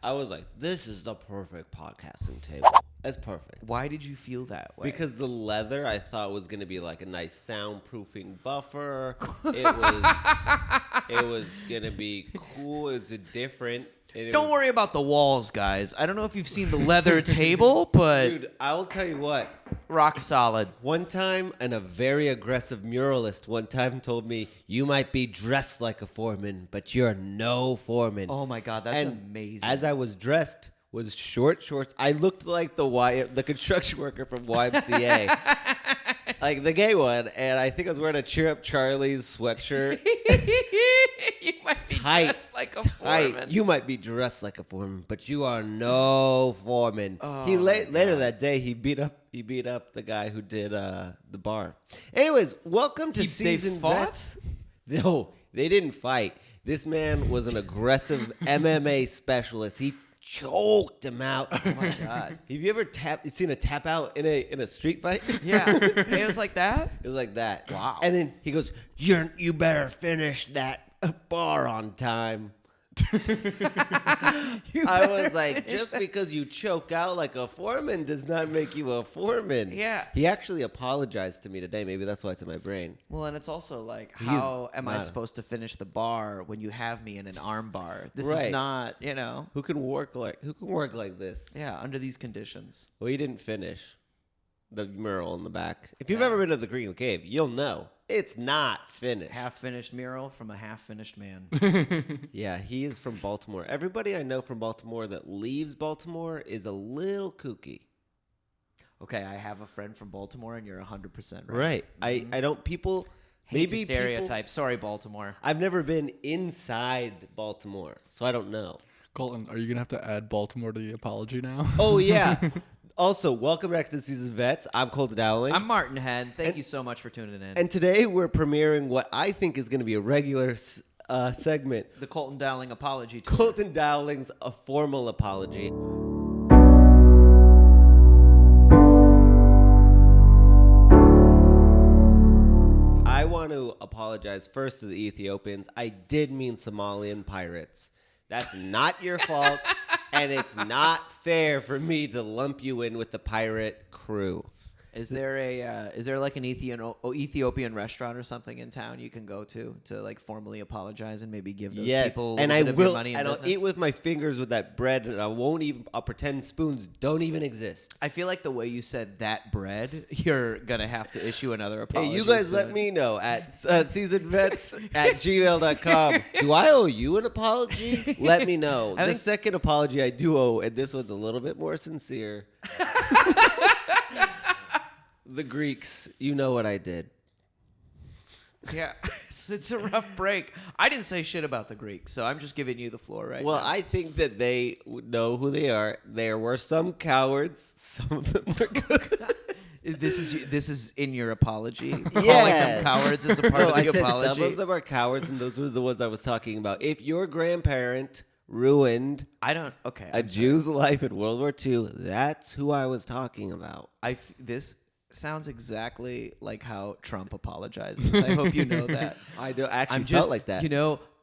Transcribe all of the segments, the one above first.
I was like, this is the perfect podcasting table. It's perfect. Why did you feel that way? Because the leather I thought was going to be like a nice soundproofing buffer. It was going to be cool. It was different. Don't worry about the walls, guys. I don't know if you've seen the leather table, but... Dude, I'll tell you what. Rock solid. One time, and a very aggressive muralist one time told me, you might be dressed like a foreman, but you're no foreman. Oh, my God. That's amazing. As I was dressed, was short shorts. I looked like the construction worker from YMCA. Like the gay one. And I think I was wearing a Cheer Up Charlie's sweatshirt. You might be dressed like a foreman. You might be dressed like a foreman, but you are no foreman. Oh, Later that day, he beat up the guy who did the bar. Anyways, welcome to Season Vets. No, they didn't fight. This man was an aggressive MMA specialist. He choked him out. Oh my God! Have you ever seen a tap out in a street fight? Yeah, it was like that. It was like that. Wow. And then he goes, "You better finish that bar on time." I was like, just because you choke out like a foreman does not make you a foreman. Yeah. He actually apologized to me today. Maybe that's why it's in my brain. Well, and it's also like, how am I supposed to finish the bar when you have me in an arm bar? This is not, Who can work like this? Yeah, under these conditions. Well, he didn't finish the mural in the back. If you've ever been to the Green Cave, you'll know. It's not finished. Half-finished mural from a half-finished man. Yeah, he is from Baltimore. Everybody I know from Baltimore that leaves Baltimore is a little kooky. Okay, I have a friend from Baltimore, and you're 100% right. Right. Mm-hmm. I don't, people... Hate to stereotype. Sorry, Baltimore. I've never been inside Baltimore, so I don't know. Colton, are you going to have to add Baltimore to the apology now? Oh, yeah. Also, welcome back to Season Vets. I'm Colton Dowling. I'm Martin Henn. Thank you so much for tuning in. And today we're premiering what I think is going to be a regular segment. The Colton Dowling Apology Tour. Colton Dowling's A Formal Apology. I want to apologize first to the Ethiopians. I did mean Somalian pirates. That's not your fault. And it's not fair for me to lump you in with the pirate crew. Is there like an Ethiopian restaurant or something in town you can go to like formally apologize and maybe give those people a little bit of your money in business? I'll eat with my fingers with that bread, and I'll pretend spoons don't even exist. I feel like the way you said that bread, you're gonna have to issue another apology. Hey, you guys let me know at seasonvets@gmail.com. Do I owe you an apology? Let me know. The second apology I do owe, and this one's a little bit more sincere. The Greeks, you know what I did. Yeah, it's a rough break. I didn't say shit about the Greeks, so I'm just giving you the floor right now. Well, I think that they know who they are. There were some cowards. Some of them were good. This is in your apology. Yeah. Calling them cowards is a part of the apology. Some of them are cowards, and those were the ones I was talking about. If your grandparent ruined a Jew's life in World War II, that's who I was talking about. This sounds exactly like how Trump apologizes. I hope you know that. I do actually felt like that.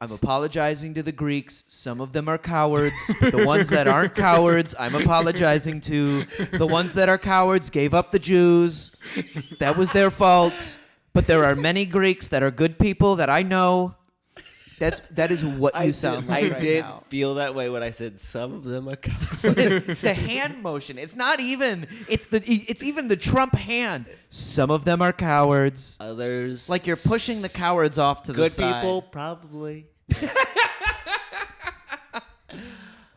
I'm apologizing to the Greeks. Some of them are cowards. But the ones that aren't cowards, I'm apologizing to. The ones that are cowards gave up the Jews. That was their fault. But there are many Greeks that are good people that I know. That is what you sound like right now. I did feel that way when I said some of them are cowards. It's the hand motion. It's not even. It's even the Trump hand. Some of them are cowards. Others, like you're pushing the cowards off to the side. Good people, probably.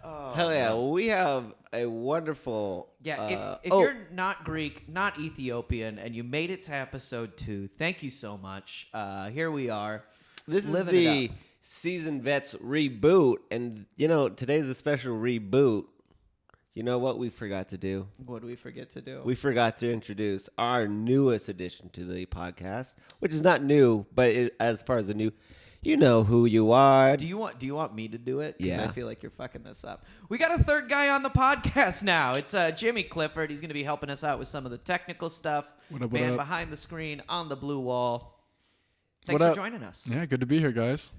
Hell yeah! Well, we have a wonderful. Yeah, if you're not Greek, not Ethiopian, and you made it to episode 2, thank you so much. Here we are. This is the Season Vets reboot, and today's a special reboot. You know what we forgot to do? What did we forget to do? We forgot to introduce our newest addition to the podcast, which is not new, but as far as the new, you know who you are. Do you want me to do it? Yeah. Because I feel like you're fucking this up. We got a third guy on the podcast now. It's Jimmy Clifford. He's going to be helping us out with some of the technical stuff. What up, Man behind the screen on the blue wall. Thanks for joining us. Yeah, good to be here, guys.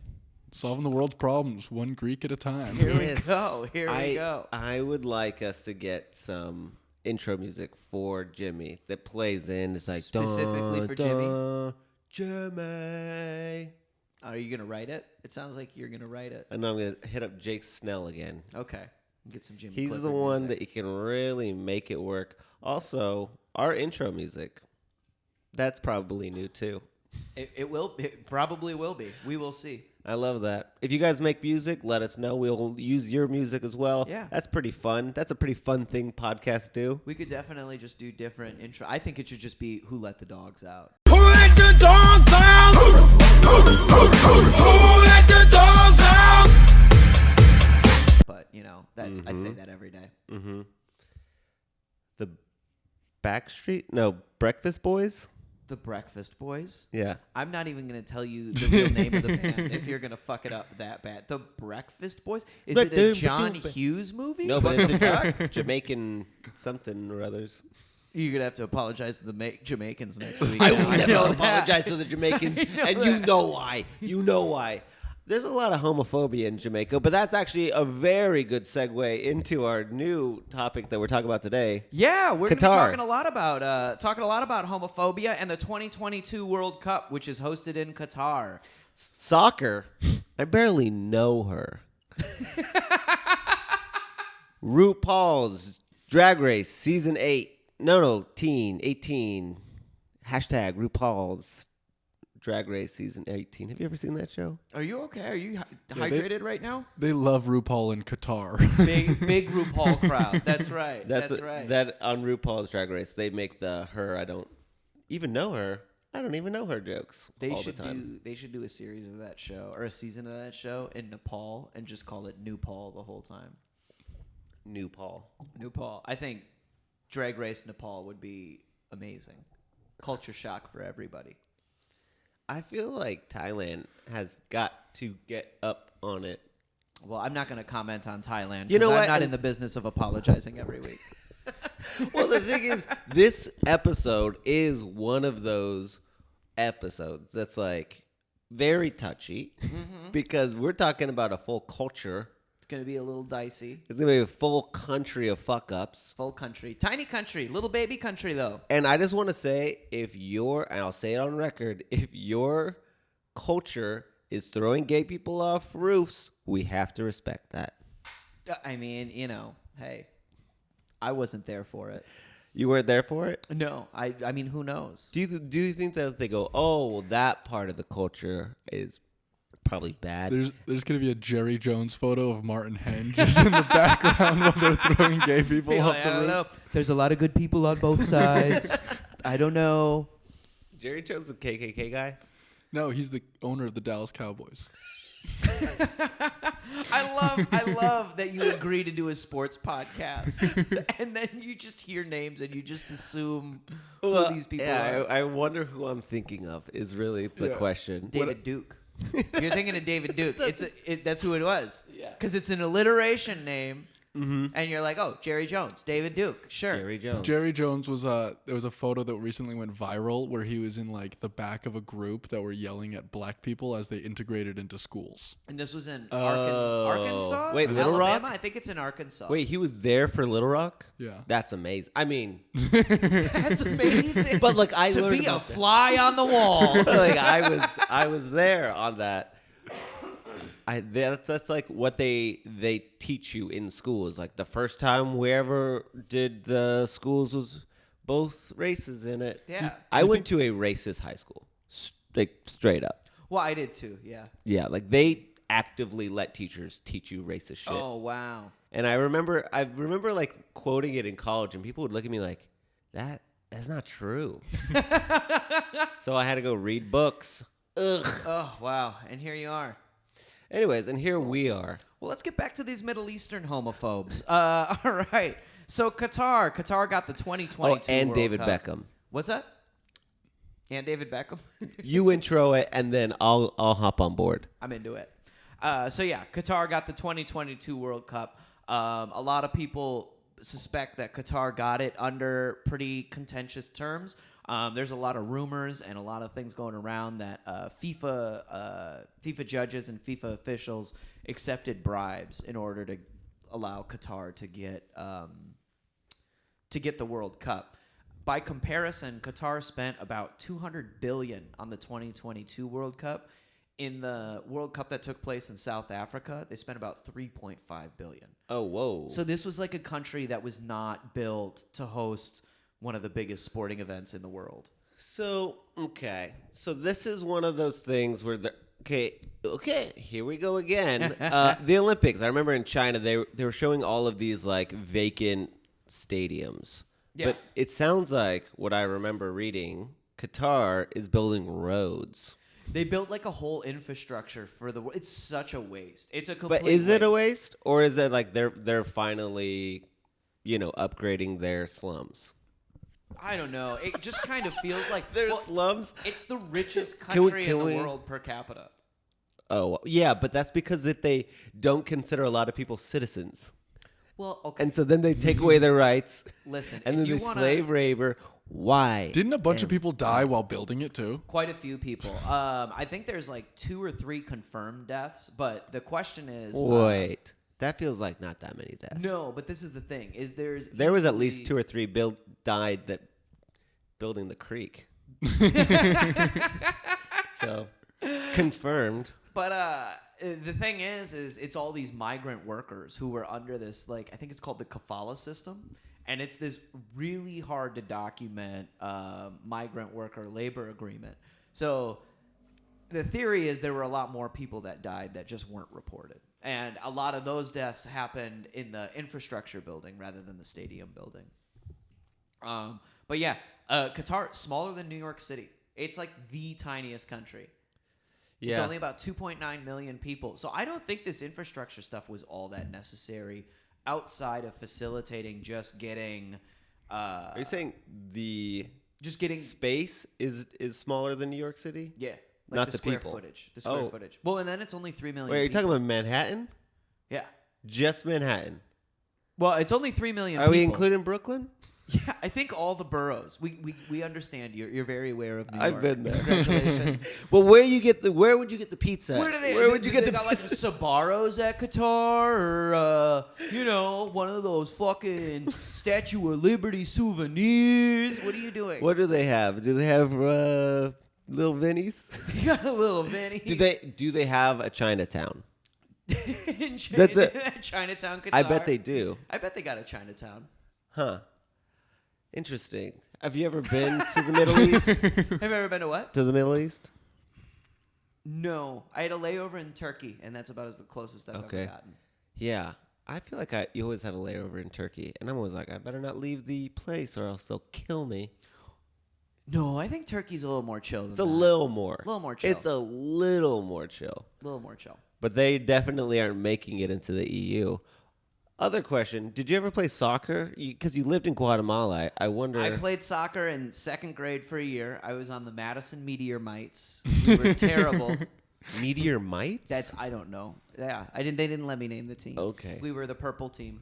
Solving the world's problems, one Greek at a time. Here we go. Here we go. I would like us to get some intro music for Jimmy that plays in. It's like Specifically for Jimmy? Jimmy. Are you gonna write it? It sounds like you're gonna write it. And I'm gonna hit up Jake Snell again. Okay, get some Jimmy. He's Clifford the one music. that you can really make it work. Also, our intro music, that's probably new too. It will. It probably will be. We will see. I love that. If you guys make music, let us know. We'll use your music as well. Yeah. That's pretty fun. That's a pretty fun thing podcasts do. We could definitely just do different intro. I think it should just be "Who Let the Dogs Out." Who let the dogs out? Who let the dogs out? But you know, that's I say that every day. Mm-hmm. The Breakfast Boys? The Breakfast Boys. Yeah. I'm not even going to tell you the real name of the band if you're going to fuck it up that bad. The Breakfast Boys? Is it a John Hughes movie? No, but it's a Jamaican something or others. You're going to have to apologize to the Jamaicans next week. I will now. never know that. apologize to the Jamaicans, and you know why. You know why. There's a lot of homophobia in Jamaica, but that's actually a very good segue into our new topic that we're talking about today. Yeah, we're going to be Qatar. talking a lot about homophobia and the 2022 World Cup, which is hosted in Qatar. Soccer, I barely know her. RuPaul's Drag Race Season 8. No, 18. Hashtag RuPaul's Drag Race Season 18. Have you ever seen that show? Are you okay? Are you hydrated right now? They love RuPaul in Qatar. Big RuPaul crowd. That's right. That's right. That on RuPaul's Drag Race, they make the her, I don't even know her jokes They all should the time. do a series of that show or a season of that show in Nepal and just call it New Paul the whole time. New Paul. I think Drag Race Nepal would be amazing. Culture shock for everybody. I feel like Thailand has got to get up on it. Well, I'm not going to comment on Thailand. You know I'm what? not in the business of apologizing every week. Well, the thing is, this episode is one of those episodes that's like very touchy because we're talking about a full culture. It's going to be a little dicey. It's going to be a full country of fuck-ups. Full country. Tiny country. Little baby country, though. And I just want to say, and I'll say it on record, if your culture is throwing gay people off roofs, we have to respect that. I mean, you know, hey, I wasn't there for it. You weren't there for it? No, I mean, who knows? Do you think that they go, oh, well, that part of the culture is probably bad? There's going to be a Jerry Jones photo of Martin Henn just in the background while they're throwing gay people off the I don't roof. know. There's a lot of good people on both sides. I don't know. Jerry Jones, the KKK guy? No, he's the owner of the Dallas Cowboys. I love that you agree to do a sports podcast, and then you just hear names and you just assume who these people are. I wonder who I'm thinking of is really the question. David Duke. You're thinking of David Duke. That's who it was. Yeah. Because it's an alliteration name, and you're like, oh, Jerry Jones, David Duke, sure. Jerry Jones. Jerry Jones was there was a photo that recently went viral where he was in like the back of a group that were yelling at black people as they integrated into schools. And this was in Oh. Arkansas? Wait, Little Alabama? Rock? I think it's in Arkansas. Wait, he was there for Little Rock? Yeah. That's amazing. I mean, That's amazing. but like I to learned be a about that. fly on the wall. Like I was there on that. That's like what they teach you in school is like the first time we ever did the schools was both races in it. Yeah. I went to a racist high school, like straight up. Well, I did too, yeah. Yeah, like they actively let teachers teach you racist shit. Oh, wow. And I remember like quoting it in college, and people would look at me like, that's not true. So I had to go read books. Ugh. Oh, wow. And here you are. Anyways, and here we are. Well, let's get back to these Middle Eastern homophobes. All right. So Qatar got the 2022 and World David Cup. Beckham. What's that? And David Beckham? You intro it, and then I'll hop on board. I'm into it. So yeah, Qatar got the 2022 World Cup. A lot of people suspect that Qatar got it under pretty contentious terms. There's a lot of rumors and a lot of things going around that FIFA judges and FIFA officials accepted bribes in order to allow Qatar to get the World Cup. By comparison, Qatar spent about $200 billion on the 2022 World Cup. In the World Cup that took place in South Africa, they spent about $3.5 billion. Oh, whoa. So this was like a country that was not built to host one of the biggest sporting events in the world. So, okay. So this is one of those things where okay, here we go again. The Olympics. I remember in China they were showing all of these like vacant stadiums. Yeah. But it sounds like what I remember reading, Qatar is building roads. They built like a whole infrastructure for the world. It's such a waste. It's a complete But is it a waste, or is it like they're finally, upgrading their slums? I don't know. It just kind of feels like Their slums. It's the richest country in the we- world per capita. Oh yeah, but that's because they don't consider a lot of people citizens, Well, okay. and so then they take away their rights, Listen, and if then you they wanna, slave labor. Why? Didn't a bunch of people die while building it too? quite a few people. I think there's like 2 or 3 confirmed deaths, but the question is, Wait, that feels like not that many deaths. no. But this is the thing: is There was at least easily- 2 or 3 died that building the creek. So confirmed. But the thing is it's all these migrant workers who were under this, like, I think it's called the kafala system. And it's this really hard to document migrant worker labor agreement. So the theory is there were a lot more people that died that just weren't reported. And a lot of those deaths happened in the infrastructure building rather than the stadium building. But yeah, Qatar, smaller than New York City. It's like the tiniest country. Yeah. It's only about 2.9 million people. So I don't think this infrastructure stuff was all that necessary outside of facilitating just getting... Are you saying the getting... space is smaller than New York City? Yeah. Like Not the the square people. footage. The square Oh. footage. Well, and then it's only 3 million Wait, are you people. talking about Manhattan? Yeah. Just Manhattan? Well, it's only 3 million Are people. we including Brooklyn? Yeah, I think all the boroughs. We understand. You're very aware of New York. I've been there. Congratulations. Well, where would you get the pizza? Where do they? Where would you get they the got like the Sbarros at Qatar, or one of those fucking Statue of Liberty souvenirs? What are you doing? What do they have? Do they have Little Vinnies? You got a little Vinny. Do they have a Chinatown? in That's it. Chinatown, Qatar. I bet they do. I bet they got a Chinatown. Huh. Interesting. Have you ever been to the Middle East? Have you ever been to what? To the Middle East? No, I had a layover in Turkey, and that's about as the closest I've ever gotten. Yeah. I feel like you always have a layover in Turkey, and I'm always like, I better not leave the place or else they'll kill me. No, I think Turkey's a little more chill than It's a that. little more. A little more chill. It's a little more chill. A little more chill. But they definitely aren't making it into the EU. Other question: did you ever play soccer? Because you lived in Guatemala. I wonder. I played soccer in 2nd grade for a year. I was on the Madison Meteor Mites. We were terrible. Meteor Mites? I don't know. Yeah, They didn't let me name the team. Okay. We were the purple team.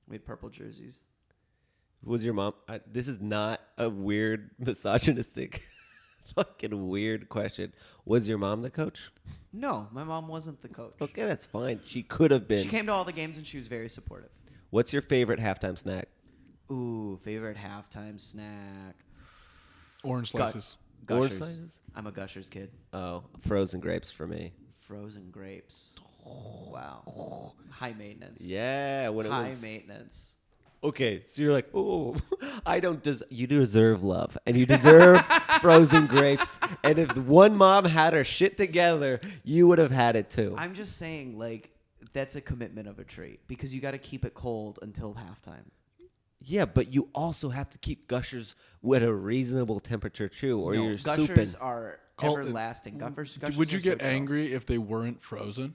We had purple jerseys. Was your mom? This is not a weird misogynistic, fucking weird question. Was your mom the coach? No, my mom wasn't the coach. Okay, that's fine. She could have been. She came to all the games and she was very supportive. What's your favorite halftime snack? Ooh, favorite halftime snack. Orange slices. Orange Gushers. slices? I'm a Gushers kid. Oh, frozen grapes for me. Frozen grapes. Wow. High maintenance. Yeah, when it High was. maintenance. Okay, so you're like, oh, I don't. You deserve love, and you deserve frozen grapes. And if one mom had her shit together, you would have had it too. I'm just saying, like, that's a commitment of a treat because you got to keep it cold until halftime. Yeah, but you also have to keep Gushers at a reasonable temperature too, or you're Gushers souping. are Colton, everlasting. Gushers Would you are so get chill. angry if they weren't frozen?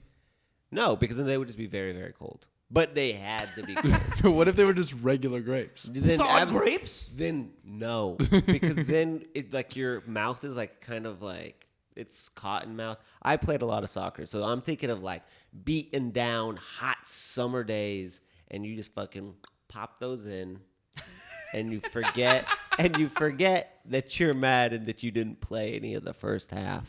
No, because then they would just be very, very cold. But they had to be cold. What if they were just regular grapes? Then Thawed grapes? Then no, because then it like your mouth is like kind of like it's cotton mouth. I played a lot of soccer, so I'm thinking of like beaten down hot summer days, and you just fucking pop those in, and you forget that you're mad and that you didn't play any of the first half.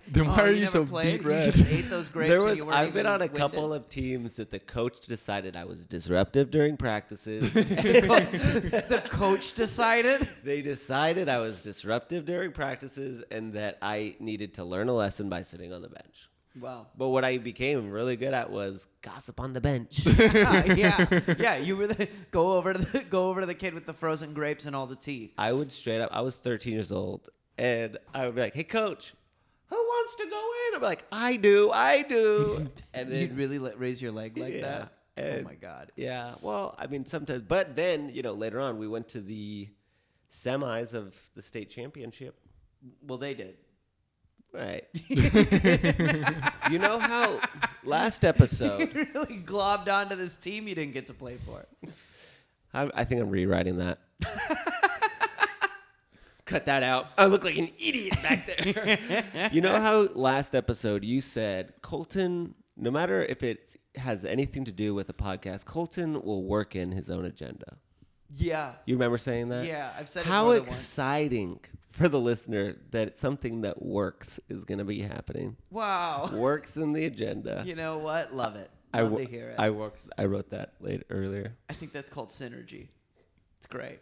Then why are you so played? beat red? You just ate those grapes and you weren't I've been even on a winded? couple of teams that the coach decided I was disruptive during practices. The coach decided? They decided I was disruptive during practices and that I needed to learn a lesson by sitting on the bench. Wow. But what I became really good at was gossip on the bench. yeah. You were go over to the kid with the frozen grapes and all the tea. I would straight up. I was 13 years old, and I would be like, "Hey, coach, who wants to go in?" I'm like, "I do." And then You'd really raise your leg like that? Oh and- my God. Yeah. Well, I mean, sometimes, but then later on, we went to the semis of the state championship. Well, they did. Right. You know how last episode. You really globbed onto this team you didn't get to play for. I think I'm rewriting that. Cut that out. I look like an idiot back there. You know how last episode you said, Colton, no matter if it has anything to do with the podcast, Colton will work in his own agenda. Yeah. You remember saying that? Yeah, I've said it How more than once. exciting for the listener that something that works is going to be happening. Wow. Works in the agenda. You know what? Love it. Love to hear it. I wrote that earlier. I think that's called synergy. It's great.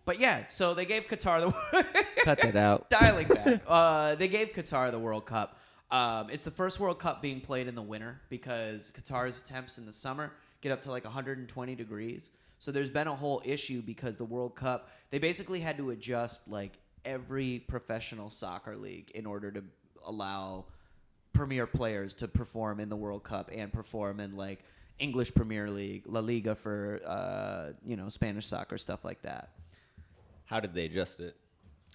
But yeah, so they gave Qatar the Cut that out. dialing back. They gave Qatar the World Cup. It's the first World Cup being played in the winter because Qatar's temps in the summer get up to like 120 degrees. So there's been a whole issue because the World Cup, they basically had to adjust like every professional soccer league in order to allow premier players to perform in the World Cup and perform in like English Premier League, La Liga for Spanish soccer, stuff like that. How did they adjust it?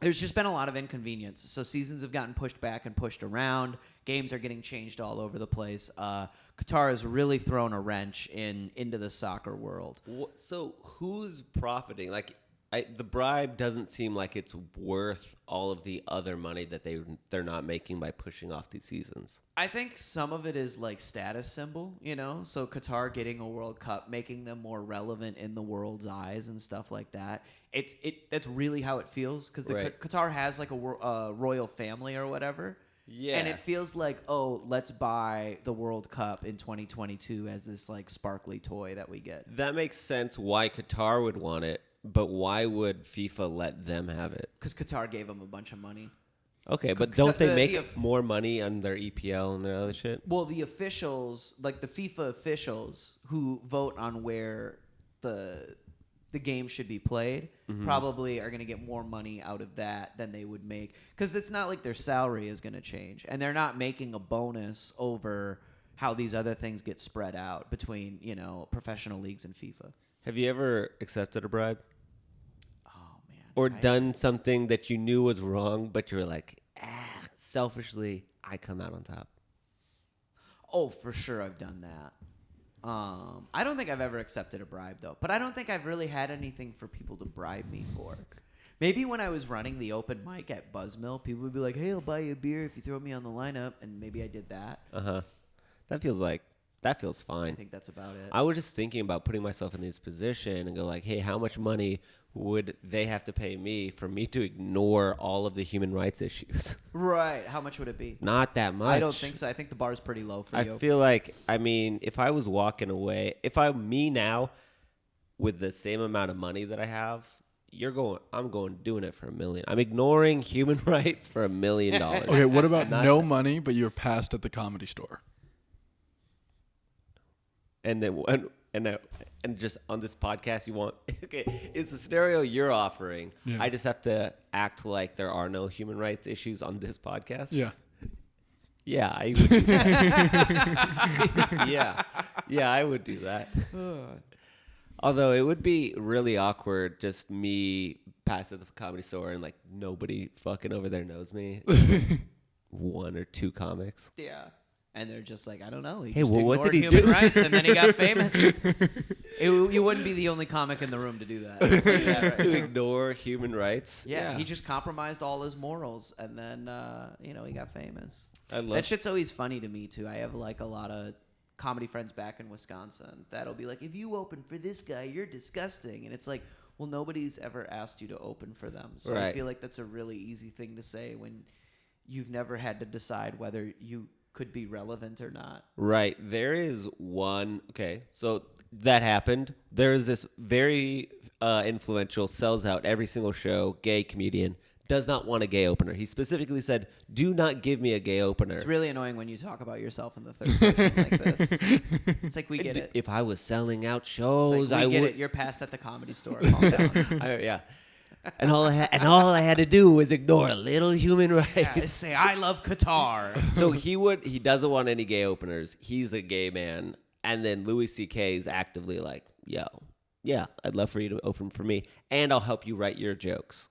There's just been a lot of inconvenience. So seasons have gotten pushed back and pushed around. Games are getting changed all over the place. Qatar has really thrown a wrench into the soccer world. So who's profiting? Like, the bribe doesn't seem like it's worth all of the other money that they're not making by pushing off these seasons. I think some of it is like status symbol, So Qatar getting a World Cup, making them more relevant in the world's eyes and stuff like that. That's really how it feels because Right. Qatar has like a royal family or whatever. Yeah. And it feels like, oh, let's buy the World Cup in 2022 as this like sparkly toy that we get. That makes sense why Qatar would want it, but why would FIFA let them have it? Because Qatar gave them a bunch of money. Okay, but don't they make more money on their EPL and their other shit? Well, the officials, like the FIFA officials who vote on where the game should be played, probably are going to get more money out of that than they would make. Because it's not like their salary is going to change. And they're not making a bonus over how these other things get spread out between, professional leagues and FIFA. Have you ever accepted a bribe? Oh, man. Or done something that you knew was wrong, but you were like, selfishly, I come out on top? Oh, for sure I've done that. I don't think I've ever accepted a bribe, though. But I don't think I've really had anything for people to bribe me for. Maybe when I was running the open mic at Buzzmill, people would be like, hey, I'll buy you a beer if you throw me on the lineup. And maybe I did that. Uh-huh. That feels fine. I think that's about it. I was just thinking about putting myself in this position and go like, hey, how much money would they have to pay me for me to ignore all of the human rights issues? Right. How much would it be? Not that much. I don't think so. I think the bar's pretty low for you. I feel like, if I was walking away, if I'm me now with the same amount of money that I have, I'm doing it for $1 million. I'm ignoring human rights for $1 million. Okay, what about no money, but you're passed at the Comedy Store? And then and just on this podcast, you want it's the scenario you're offering. Yeah. I just have to act like there are no human rights issues on this podcast. Yeah. I would do that. yeah, I would do that. Although it would be really awkward, just me pass at the Comedy Store and like nobody fucking over there knows me. One or two comics. Yeah. And they're just like, I don't know. He Hey, just well, what ignored did he human do? rights, and then he got famous. You wouldn't be the only comic in the room to do that. I'll tell you that right To now. ignore human rights. Yeah, he just compromised all his morals, and then he got famous. I love That shit's always funny to me too. I have like a lot of comedy friends back in Wisconsin that'll be like, if you open for this guy, you're disgusting. And it's like, well, nobody's ever asked you to open for them. So I feel like that's a really easy thing to say when you've never had to decide whether you could be relevant or not. Right. There is one. Okay. So that happened. There is this very influential, sells out every single show, gay comedian, does not want a gay opener. He specifically said, do not give me a gay opener. It's really annoying when you talk about yourself in the third person like this. It's like, we get it. If I was selling out shows, I get would. it. You're passed at the Comedy Store. Calm down. Yeah. And all I had to do was ignore a little human right. Yeah, say, I love Qatar. So he doesn't want any gay openers. He's a gay man. And then Louis C.K. is actively like, yo, yeah, I'd love for you to open for me. And I'll help you write your jokes.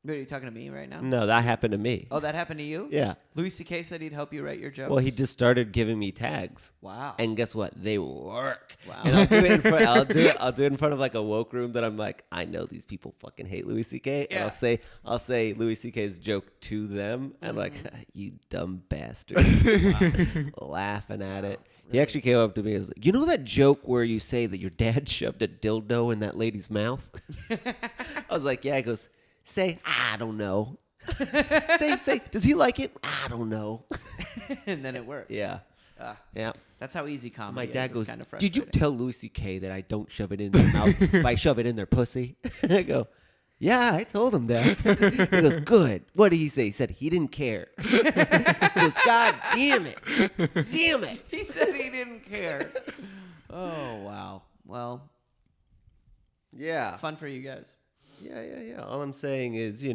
Wait, are you talking to me right now? No, that happened to me. Oh, that happened to you? Yeah. Louis C.K. said he'd help you write your jokes? Well, he just started giving me tags. Wow. And guess what? They work. Wow. And I'll do it in front. I'll do it in front of like a woke room that I'm like, I know these people fucking hate Louis C.K. Yeah. And I'll say Louis C.K.'s joke to them, and like, you dumb bastards, laughing at it. He actually came up to me and was like, you know that joke where you say that your dad shoved a dildo in that lady's mouth? I was like, yeah. He goes, say, I don't know. say, does he like it? I don't know. And then it works. Yeah. Yeah. That's how easy comedy My is. dad It's goes, kind of did you frustrating. tell Louis C.K. that I don't shove it in their mouth, I shove it in their pussy? I go, yeah, I told him that. He goes, good. What did he say? He said he didn't care. He goes, God damn it. Damn it. He said he didn't care. Oh, wow. Well, Yeah. fun for you guys. Yeah. All I'm saying is,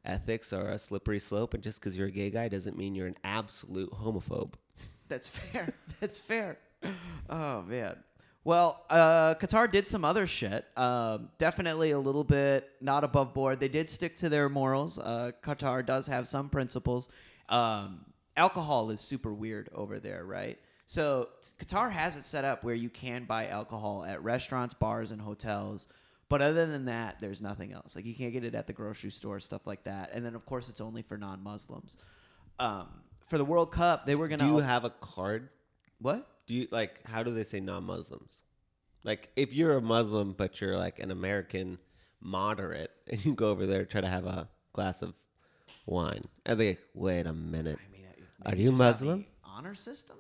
ethics are a slippery slope, and just because you're a gay guy doesn't mean you're an absolute homophobe. That's fair. That's fair. Oh, man. Well, Qatar did some other shit. Definitely a little bit not above board. They did stick to their morals. Qatar does have some principles. Alcohol is super weird over there, right? So Qatar has it set up where you can buy alcohol at restaurants, bars, and hotels. But other than that, there's nothing else. Like, you can't get it at the grocery store, stuff like that. And then, of course, it's only for non-Muslims. For the World Cup, they were going to... Do you have a card? What? Do you, how do they say non-Muslims? Like, if you're a Muslim, but you're, like, an American moderate, and you go over there and try to have a glass of wine, are they like, wait a minute. I mean, Are maybe you just have Muslim? the honor system?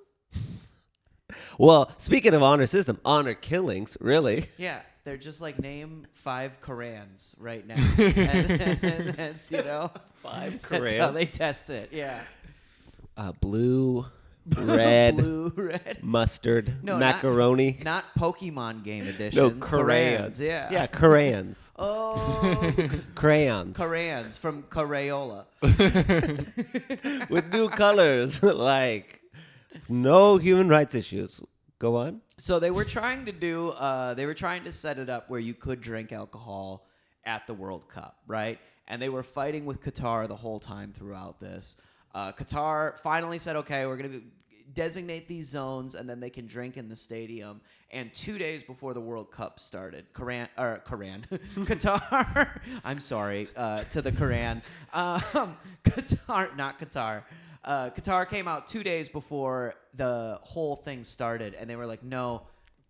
Well, speaking of honor system, honor killings, really. Yeah, they're just like, name 5 Korans right now. and that's, 5 that's how they test it. Yeah. Blue, red, Blue, red. mustard, No, macaroni. Not Pokemon game No, editions. crayons. Yeah. Yeah, crayons. Oh, Crayons. Korans from Crayola. With new colors. Like, no human rights issues. Go on. So they were trying to set it up where you could drink alcohol at the World Cup, right? And they were fighting with Qatar the whole time throughout this. Qatar finally said, okay, we're going to designate these zones, and then they can drink in the stadium. And 2 days before the World Cup started, Qatar, I'm sorry, to the Quran. Qatar came out 2 days before the whole thing started, and they were like, no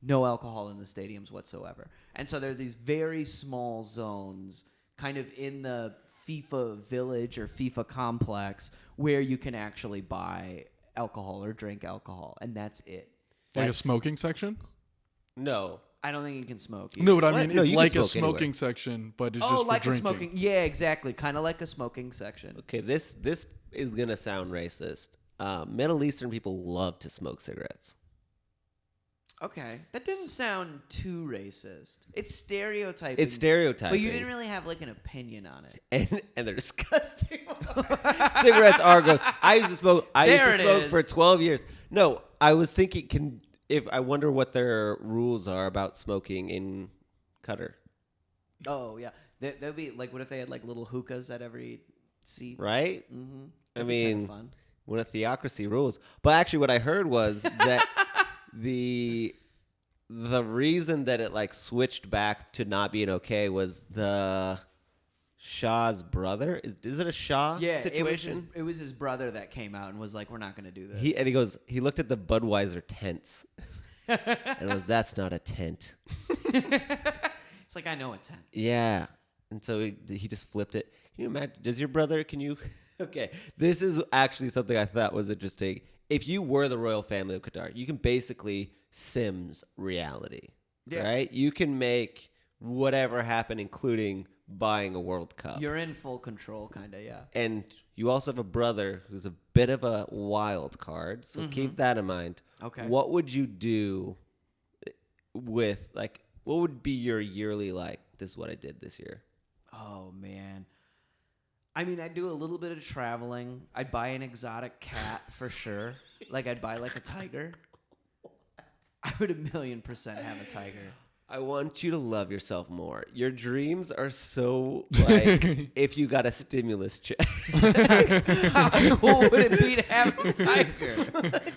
alcohol in the stadiums whatsoever. And so there are these very small zones kind of in the FIFA village or FIFA complex where you can actually buy alcohol or drink alcohol, and that's it. Like a smoking section? No. I don't think you can smoke. No, but I mean, No, it's you can like a smoke anywhere. smoking section, but it's Oh, just for like drinking. a smoking. Yeah, exactly. Kind of like a smoking section. Okay, this is going to sound racist. Middle Eastern people love to smoke cigarettes. Okay. That didn't sound too racist. It's stereotyping. It's stereotyping. But you didn't really have like an opinion on it. And they're disgusting. Cigarettes are gross. I used to smoke for 12 years. No, I was thinking, I wonder what their rules are about smoking in Qatar. Oh, yeah. That'd be like, what if they had like little hookahs at every seat? Right? Mm-hmm. I Kind mean, of fun. when a theocracy rules. But actually what I heard was that the reason that it like switched back to not being okay was the Shah's brother. Is it a Shah Yeah, situation? it was his brother that came out and was like, "We're not going to do this." He goes. He looked at the Budweiser tents, and goes, "That's not a tent." It's like, I know a tent. Yeah, and so he just flipped it. Can you imagine? Does your brother? Can you? Okay, this is actually something I thought was interesting. If you were the royal family of Qatar, you can basically Sims reality, right? You can make whatever happen, including buying a World Cup. You're in full control, kind of, yeah. And you also have a brother who's a bit of a wild card, so keep that in mind. Okay. What would you do with, like, what would be your yearly, like, this is what I did this year? Oh, man. I mean, I'd do a little bit of traveling. I'd buy an exotic cat for sure. Like, I'd buy, like, a tiger. I would 1,000,000% have a tiger. I want you to love yourself more. Your dreams are so, like, if you got a stimulus check. How cool would it be to have a tiger?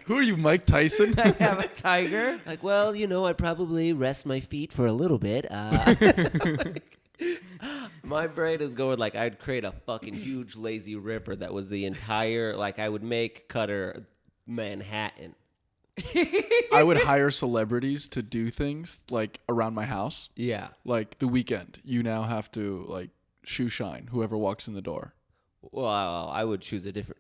Who are you, Mike Tyson? I have a tiger. Like, well, I'd probably rest my feet for a little bit. My brain is going like I'd create a fucking huge lazy river that was the entire, like, I would make Qatar Manhattan. I would hire celebrities to do things like around my house. Yeah. Like the weekend, you now have to like shoe shine whoever walks in the door. Well, I would choose a different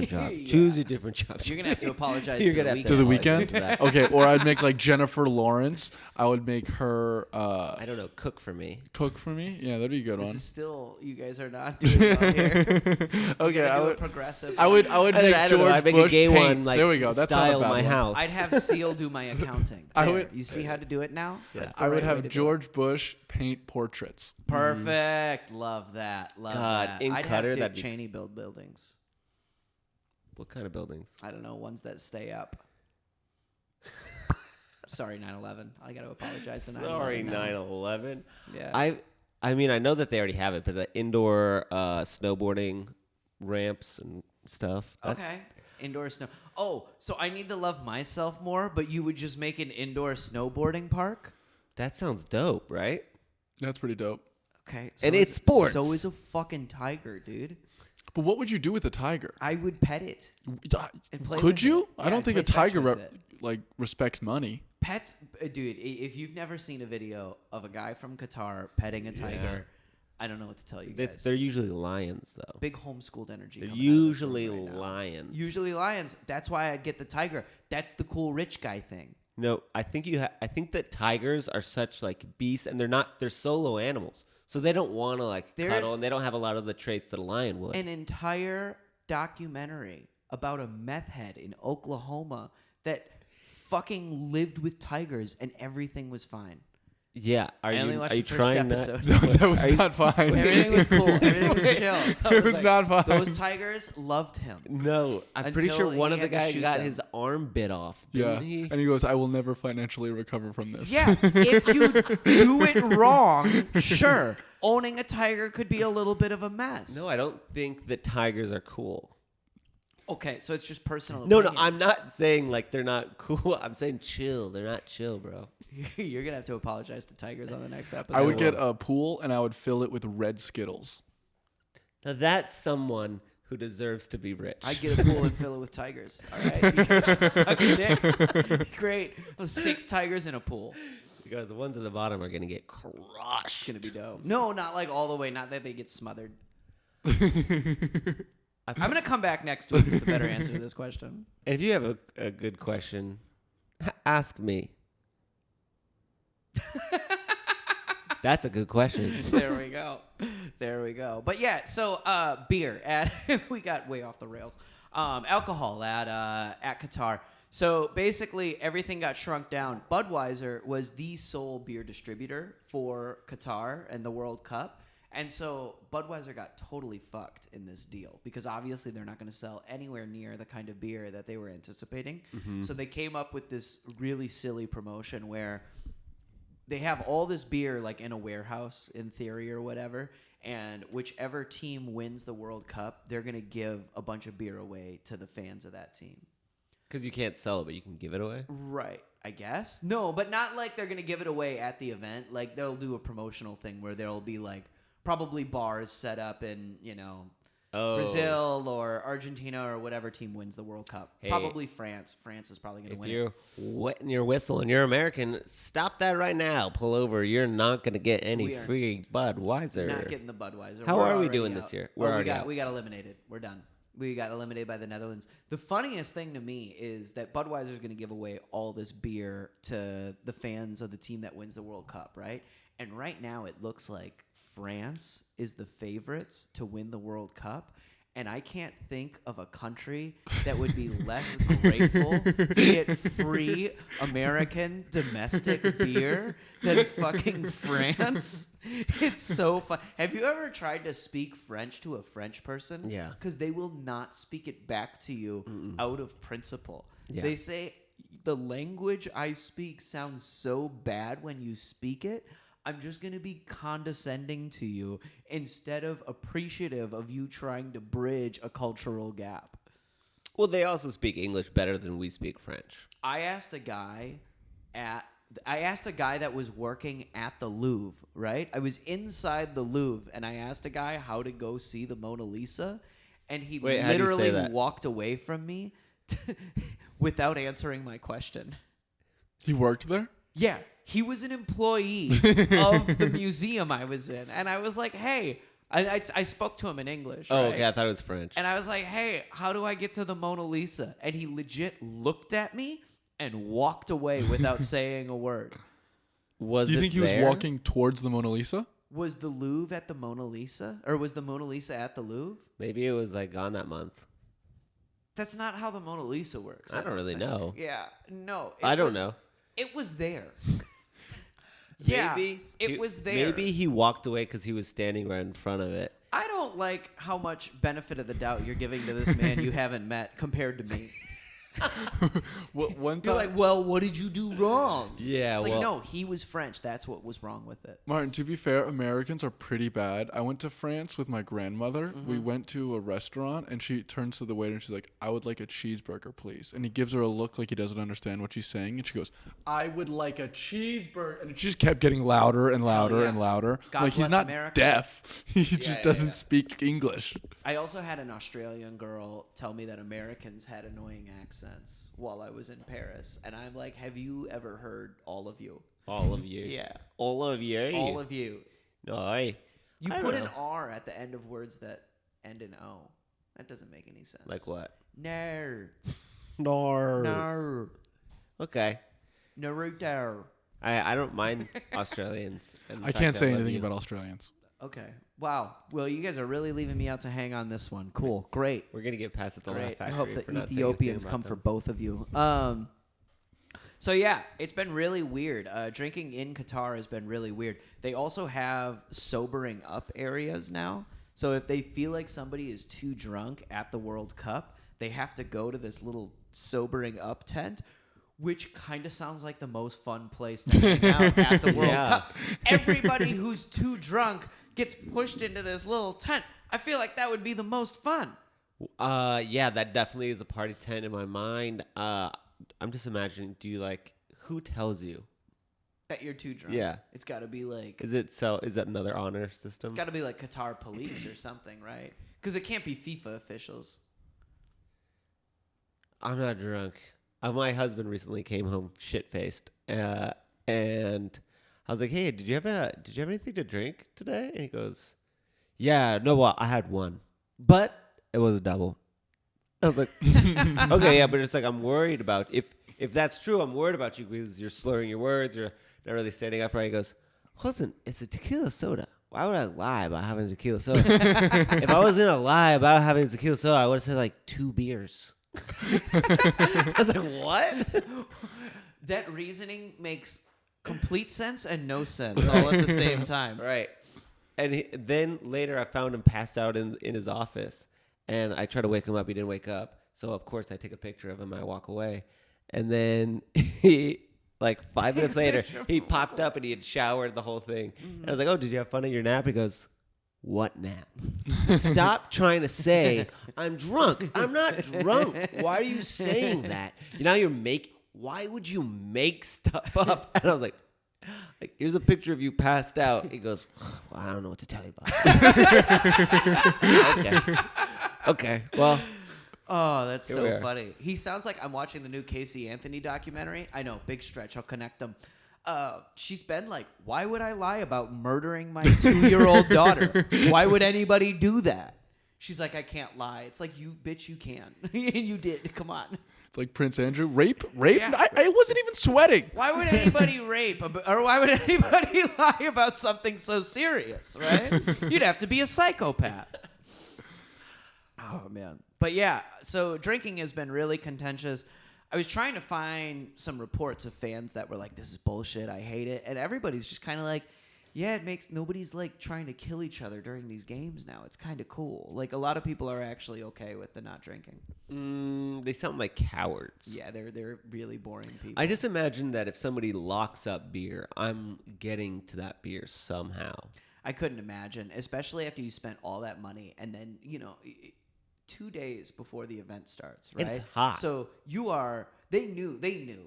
job. Yeah. Choose a different job. You're going to have to apologize You're to gonna the have To the weekend. weekend? to that. Okay, or I'd make like Jennifer Lawrence. I would make her I don't know. Cook for me. cook for me. Yeah, that'd be a good This one. is still, you guys are not doing well here. Okay, I would progressive. I would I make don't know, George I'd make Bush a gay paint. one, like, There we go. That's not a style bad my one. house. I'd have Seal do my accounting. I There. would- You see how to do it now? That's the I would right way have to do it. George Bush paint portraits. Perfect. Love that. Love God, that. in I'd Qatar, have Dick that'd be- Cheney build buildings. What kind of buildings? I don't know, ones that stay up. Sorry, 9/11. I got to apologize to 9/11. Sorry, now. 9/11. Yeah. I mean, I know that they already have it, but the indoor snowboarding ramps and stuff. Okay. Indoor snow. Oh, so I need to love myself more, but you would just make an indoor snowboarding park? That sounds dope, right? That's pretty dope. Okay. And it's sports. So is a fucking tiger, dude. But what would you do with a tiger? I would pet it. And play Could with you? it. I Yeah, don't I'd think a play fetch tiger with it. like respects money. Pets, dude, if you've never seen a video of a guy from Qatar petting a tiger, I don't know what to tell you guys. They're usually lions, though. Big homeschooled energy. They're coming out of this usually room right now. lions. Usually lions. That's why I'd get the tiger. That's the cool rich guy thing. No, I think I think that tigers are such like beasts, and they're solo animals, so they don't want to like There's cuddle, and they don't have a lot of the traits that a lion would. An entire documentary about a meth head in Oklahoma that fucking lived with tigers and everything was fine. Yeah, I only watched are you the first trying episode. No, that was Are you- not fine. Everything was cool. Everything was chill. It was not fine. Those tigers loved him. No, I'm pretty Until sure one he of the had to guys shoot got them. his arm bit off. Yeah, Didn't he? and he goes, "I will never financially recover from this." Yeah, if you do it wrong, sure. Owning a tiger could be a little bit of a mess. No, I don't think that tigers are cool. Okay, so it's just personal. No, opinion. I'm not saying like they're not cool. I'm saying chill. They're not chill, bro. You're gonna have to apologize to tigers on the next episode. I would get a pool and I would fill it with red Skittles. Now that's someone who deserves to be rich. I'd get a pool and fill it with tigers. All right, you guys can suck a dick. Great. Those 6 tigers in a pool. Because the ones at the bottom are gonna get crushed. It's gonna be dope. No, not like all the way. Not that they get smothered. I'm gonna come back next week with a better answer to this question. And if you have a good question, ask me. That's a good question. There we go. There we go. But yeah, so beer at we got way off the rails. Alcohol at Qatar. So basically everything got shrunk down. Budweiser was the sole beer distributor for Qatar and the World Cup. And so Budweiser got totally fucked in this deal because obviously they're not going to sell anywhere near the kind of beer that they were anticipating. So they came up with this really silly promotion where they have all this beer like in a warehouse in theory or whatever, and whichever team wins the World Cup, they're going to give a bunch of beer away to the fans of that team. Because you can't sell it, but you can give it away. Right, I guess. No, but not like they're going to give it away at the event. Like they'll do a promotional thing where there'll be like probably bars set up in, Oh. Brazil or Argentina or whatever team wins the World Cup. Hey. Probably France. France is probably going to If win you're it. wetting your whistle and you're American, stop that right now. Pull over. You're not going to get any We are free Budweiser. Not getting the Budweiser. How We're are we already doing out. this year? We got eliminated. We're done. We got eliminated by the Netherlands. The funniest thing to me is that Budweiser is going to give away all this beer to the fans of the team that wins the World Cup, right? And right now it looks like France is the favorites to win the World Cup. And I can't think of a country that would be less grateful to get free American domestic beer than fucking France. It's so fun. Have you ever tried to speak French to a French person? Yeah. Because they will not speak it back to you out of principle. Yeah. They say, the language I speak sounds so bad when you speak it. I'm just going to be condescending to you instead of appreciative of you trying to bridge a cultural gap. Well, they also speak English better than we speak French. I asked a guy that was working at the Louvre, right? I was inside the Louvre, and I asked a guy how to go see the Mona Lisa, and he Wait, how do you say literally that? walked away from me without answering my question. He worked there? Yeah, he was an employee of the museum I was in. And I was like, hey, I spoke to him in English. Oh, right? okay. I thought it was French. And I was like, hey, how do I get to the Mona Lisa? And he legit looked at me and walked away without saying a word. Was Do you it think he was there? walking towards the Mona Lisa? Was the Louvre at the Mona Lisa? Or was the Mona Lisa at the Louvre? Maybe it was like gone that month. That's not how the Mona Lisa works. I don't really know. Yeah, no. I don't know. It was there. Yeah, Maybe it was there. Maybe he walked away because he was standing right in front of it. I don't like how much benefit of the doubt you're giving to this man you haven't met compared to me. One You're time, like, well, what did you do wrong? Yeah, It's like, well, no, he was French. That's what was wrong with it. Martin, to be fair, Americans are pretty bad. I went to France with my grandmother. Mm-hmm. We went to a restaurant, and she turns to the waiter, and she's like, I would like a cheeseburger, please. And he gives her a look like he doesn't understand what she's saying. And she goes, I would like a cheeseburger. And she just kept getting louder and louder yeah. and louder. God like, he's bless not America. deaf. He just doesn't speak English. I also had an Australian girl tell me that Americans had annoying accents while I was in Paris. And I'm like, have you ever heard all of you? all of you. Yeah. All of you. All of you. No, You I put don't an know. R at the end of words that end in O. That doesn't make any sense. Like what? No. No. No. Okay. Naruto. I don't mind Australians. and the I fact can't that say love anything you. about Australians. Okay. Wow. Well, you guys are really leaving me out to hang on this one. Cool. Great. We're gonna get past the Laugh Great. I Factory hope for the not saying anything Ethiopians about come them. for both of you. So yeah, it's been really weird. Drinking in Qatar has been really weird. They also have sobering up areas now. So if they feel like somebody is too drunk at the World Cup, they have to go to this little sobering up tent, which kind of sounds like the most fun place to hang out at the World Yeah. Cup. Everybody who's too drunk gets pushed into this little tent. I feel like that would be the most fun. Yeah, that definitely is a party tent in my mind. I'm just imagining. Do you who tells you? That you're too drunk. Yeah. It's got to be like Is that another honor system? it's got to be like Qatar police or something, right? Because it can't be FIFA officials. I'm not drunk. My husband recently came home shit faced, and I was like, "Hey, did you have anything to drink today?" And he goes, "Yeah, no, well, I had one, but it was a double." I was like, "Okay, yeah, but it's like I'm worried about if that's true. I'm worried about you because you're slurring your words. You're not really standing up right." He goes, "Listen, it's a tequila soda. Why would I lie about having tequila soda? If I was gonna lie about having tequila soda, I would have said like 2 beers." I was like, "What?" That reasoning makes complete sense and no sense all at the same time. Right. And then later I found him passed out in his office. And I tried to wake him up. He didn't wake up. So, of course, I take a picture of him. I walk away. And then he, 5 minutes later, he popped up and he had showered the whole thing. And I was like, "Oh, did you have fun in your nap?" He goes, "What nap? Stop trying to say I'm drunk. I'm not drunk. Why are you saying that? Why would you make stuff up?" And I was like, Like, here's a picture of you passed out. He goes, well, I don't know what to tell you about. Okay. Well. Oh, that's so funny. He sounds like I'm watching the new Casey Anthony documentary. I know, big stretch. I'll connect them. She's been like, why would I lie about murdering my 2-year-old daughter? Why would anybody do that? She's like, I can't lie. It's like, you bitch, you can. And you did. Come on. It's like Prince Andrew. Rape? Yeah. I wasn't even sweating. Why would anybody rape? Or why would anybody lie about something so serious, right? You'd have to be a psychopath. Oh, man. But yeah, so drinking has been really contentious. I was trying to find some reports of fans that were like, this is bullshit, I hate it. And everybody's just kind of like, yeah, nobody's like trying to kill each other during these games now. It's kind of cool. Like, a lot of people are actually okay with the not drinking. They sound like cowards. Yeah, they're really boring people. I just imagine that if somebody locks up beer, I'm getting to that beer somehow. I couldn't imagine, especially after you spent all that money and then, 2 days before the event starts, right? It's hot. So they knew,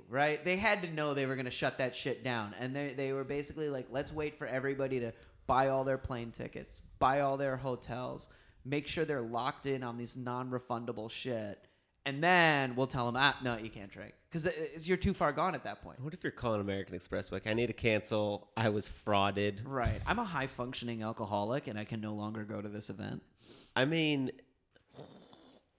right? They had to know they were going to shut that shit down. And they were basically like, let's wait for everybody to buy all their plane tickets, buy all their hotels, make sure they're locked in on this non-refundable shit. And then we'll tell them, no, you can't drink. Because you're too far gone at that point. What if you're calling American Express? Like, I need to cancel. I was frauded. Right. I'm a high-functioning alcoholic, and I can no longer go to this event. I mean,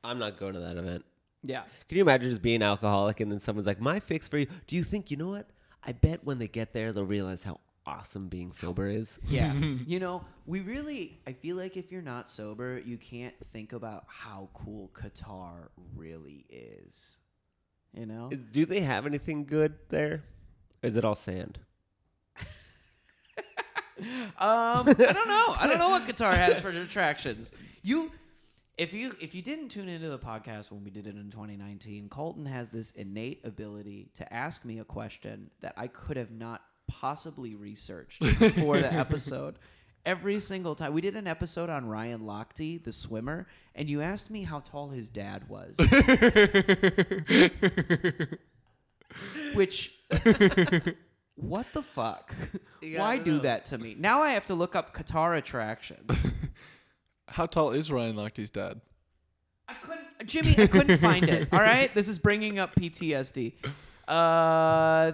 I'm not going to that event. Yeah. Can you imagine just being alcoholic and then someone's like, my fix for you? Do you think, you know what? I bet when they get there, they'll realize how awesome being sober is. Yeah. I feel like if you're not sober, you can't think about how cool Qatar really is. Do they have anything good there? Or is it all sand? I don't know. I don't know what Qatar has for attractions. If you didn't tune into the podcast when we did it in 2019, Colton has this innate ability to ask me a question that I could have not possibly researched for the episode. Every single time. We did an episode on Ryan Lochte, the swimmer, and you asked me how tall his dad was. Which, what the fuck? Why do that to me? Now I have to look up Qatar attractions. How tall is Ryan Lochte's dad? Jimmy, I couldn't find it. All right? This is bringing up PTSD.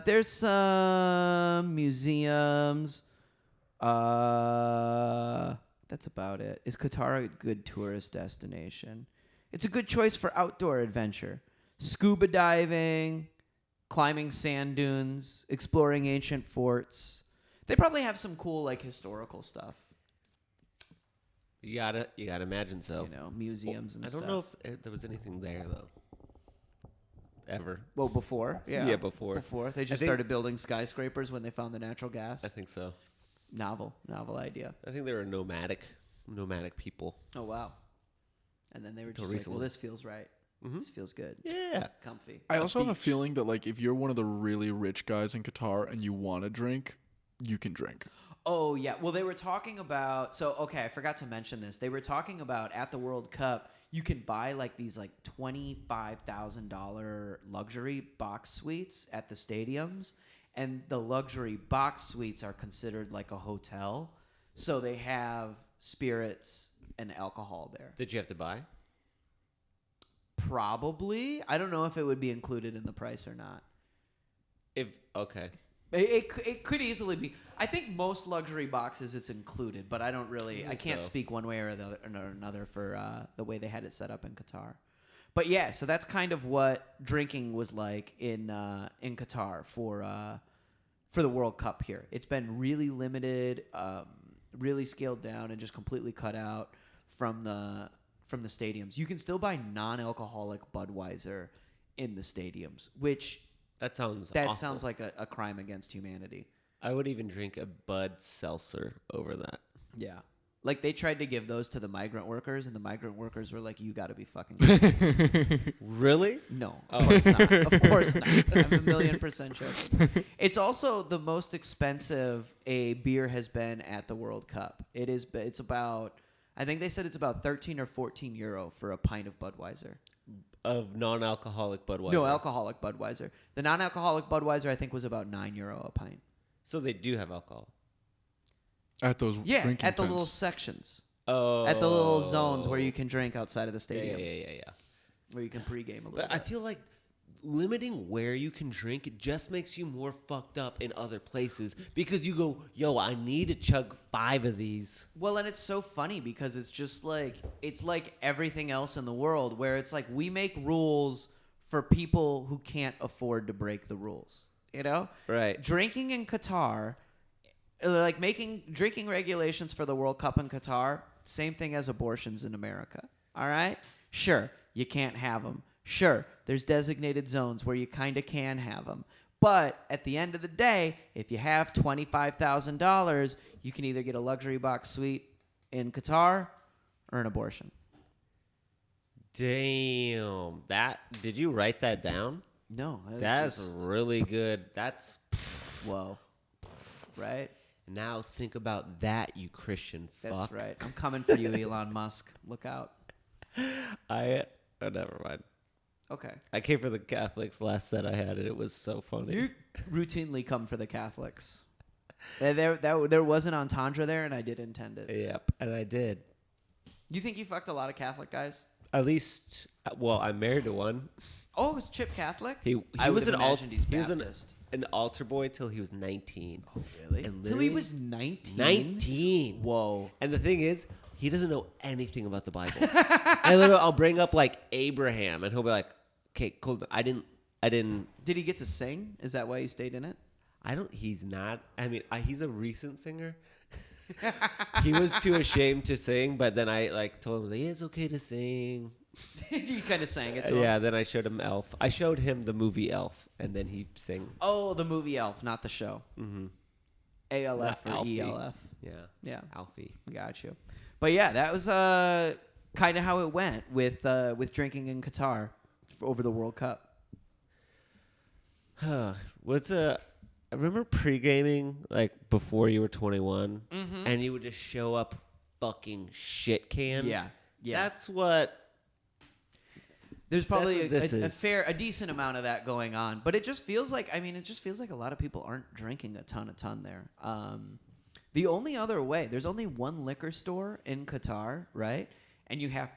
There's some museums. That's about it. Is Qatar a good tourist destination? It's a good choice for outdoor adventure. Scuba diving, climbing sand dunes, exploring ancient forts. They probably have some cool, historical stuff. You gotta imagine so. Museums and stuff. I don't know if there was anything there, though. Ever. Well, before? Yeah. Yeah, before. They just started building skyscrapers when they found the natural gas. I think so. Novel idea. I think they were nomadic people. Oh, wow. And then they were just recently. well, this feels right. Mm-hmm. This feels good. Yeah. Comfy. I also have a feeling that, if you're one of the really rich guys in Qatar and you want to drink, you can drink. Oh, yeah. Well, they were talking about... So, okay, I forgot to mention this. They were talking about, at the World Cup, you can buy, these, $25,000 luxury box suites at the stadiums. And the luxury box suites are considered like a hotel. So they have spirits and alcohol there. Did you have to buy? Probably. I don't know if it would be included in the price or not. Okay. It could easily be. I think most luxury boxes it's included, but I don't really. I can't speak one way or another for the way they had it set up in Qatar. But yeah, so that's kind of what drinking was like in Qatar for the World Cup here. It's been really limited, really scaled down, and just completely cut out from the stadiums. You can still buy non-alcoholic Budweiser in the stadiums, which that sounds like a crime against humanity. I would even drink a Bud Seltzer over that. Yeah. They tried to give those to the migrant workers, and the migrant workers were like, you got to be fucking kidding me. Really? No, of course not. Of course not. I'm 1,000,000% joking. It's also the most expensive a beer has been at the World Cup. It's about, I think they said it's about 13 or 14 euro for a pint of Budweiser. Of non-alcoholic Budweiser? No, alcoholic Budweiser. The non-alcoholic Budweiser, I think, was about 9 euro a pint. So they do have alcohol. At those drinking at the tents. little sections. Oh. At the little zones where you can drink outside of the Yeah, stadiums. yeah. Where you can pregame a little But bit. I feel like limiting where you can drink, it just makes you more fucked up in other places because you go, yo, I need to chug 5 of these. Well, and it's so funny because it's just like, it's like everything else in the world where it's like we make rules for people who can't afford to break the rules, you know? Right. Drinking in Qatar, like making drinking regulations for the World Cup in Qatar, same thing as abortions in America, all right? Sure, you can't have them. Sure, there's designated zones where you kind of can have them. But at the end of the day, if you have $25,000, you can either get a luxury box suite in Qatar or an abortion. Damn. Did you write that down? No. That's really good. That's Whoa. Right? now think about that, you Christian fuck. That's right. I'm coming for you, Elon Musk. Look out. Never mind. Okay. I came for the Catholics last set I had, and it was so funny. You routinely come for the Catholics. There was an entendre there, and I did intend it. Yep, and I did. You think you fucked a lot of Catholic guys? At least, well, I'm married to one. Oh, was Chip Catholic? He I was would an have imagined he's he was Baptist. an altar boy till he was 19. Oh, really? And Till he literally- was 19? 19. Whoa. And the thing is, he doesn't know anything about the Bible. I'll bring up like Abraham, and he'll be like, "Okay, Colton, I didn't." Did he get to sing? Is that why he stayed in it? He's not. I mean, he's a recent singer. He was too ashamed to sing, but then I like told him, like, yeah, it's okay to sing. You kind of sang it to him. Yeah, then I showed him Elf. I showed him the movie Elf, and then he sang. Oh, the movie Elf, not the show. Mm-hmm. ALF Not or Alfie. ELF. Yeah. Yeah. Alfie. Got you. But yeah, that was kind of how it went with drinking in Qatar over the World Cup. I remember pre-gaming like before you were 21, and you would just show up fucking shit canned. Yeah. That's what. There's probably That's what this is. a decent amount of that going on, but it just feels like a lot of people aren't drinking a ton there. The only other way, there's only one liquor store in Qatar, right? And you have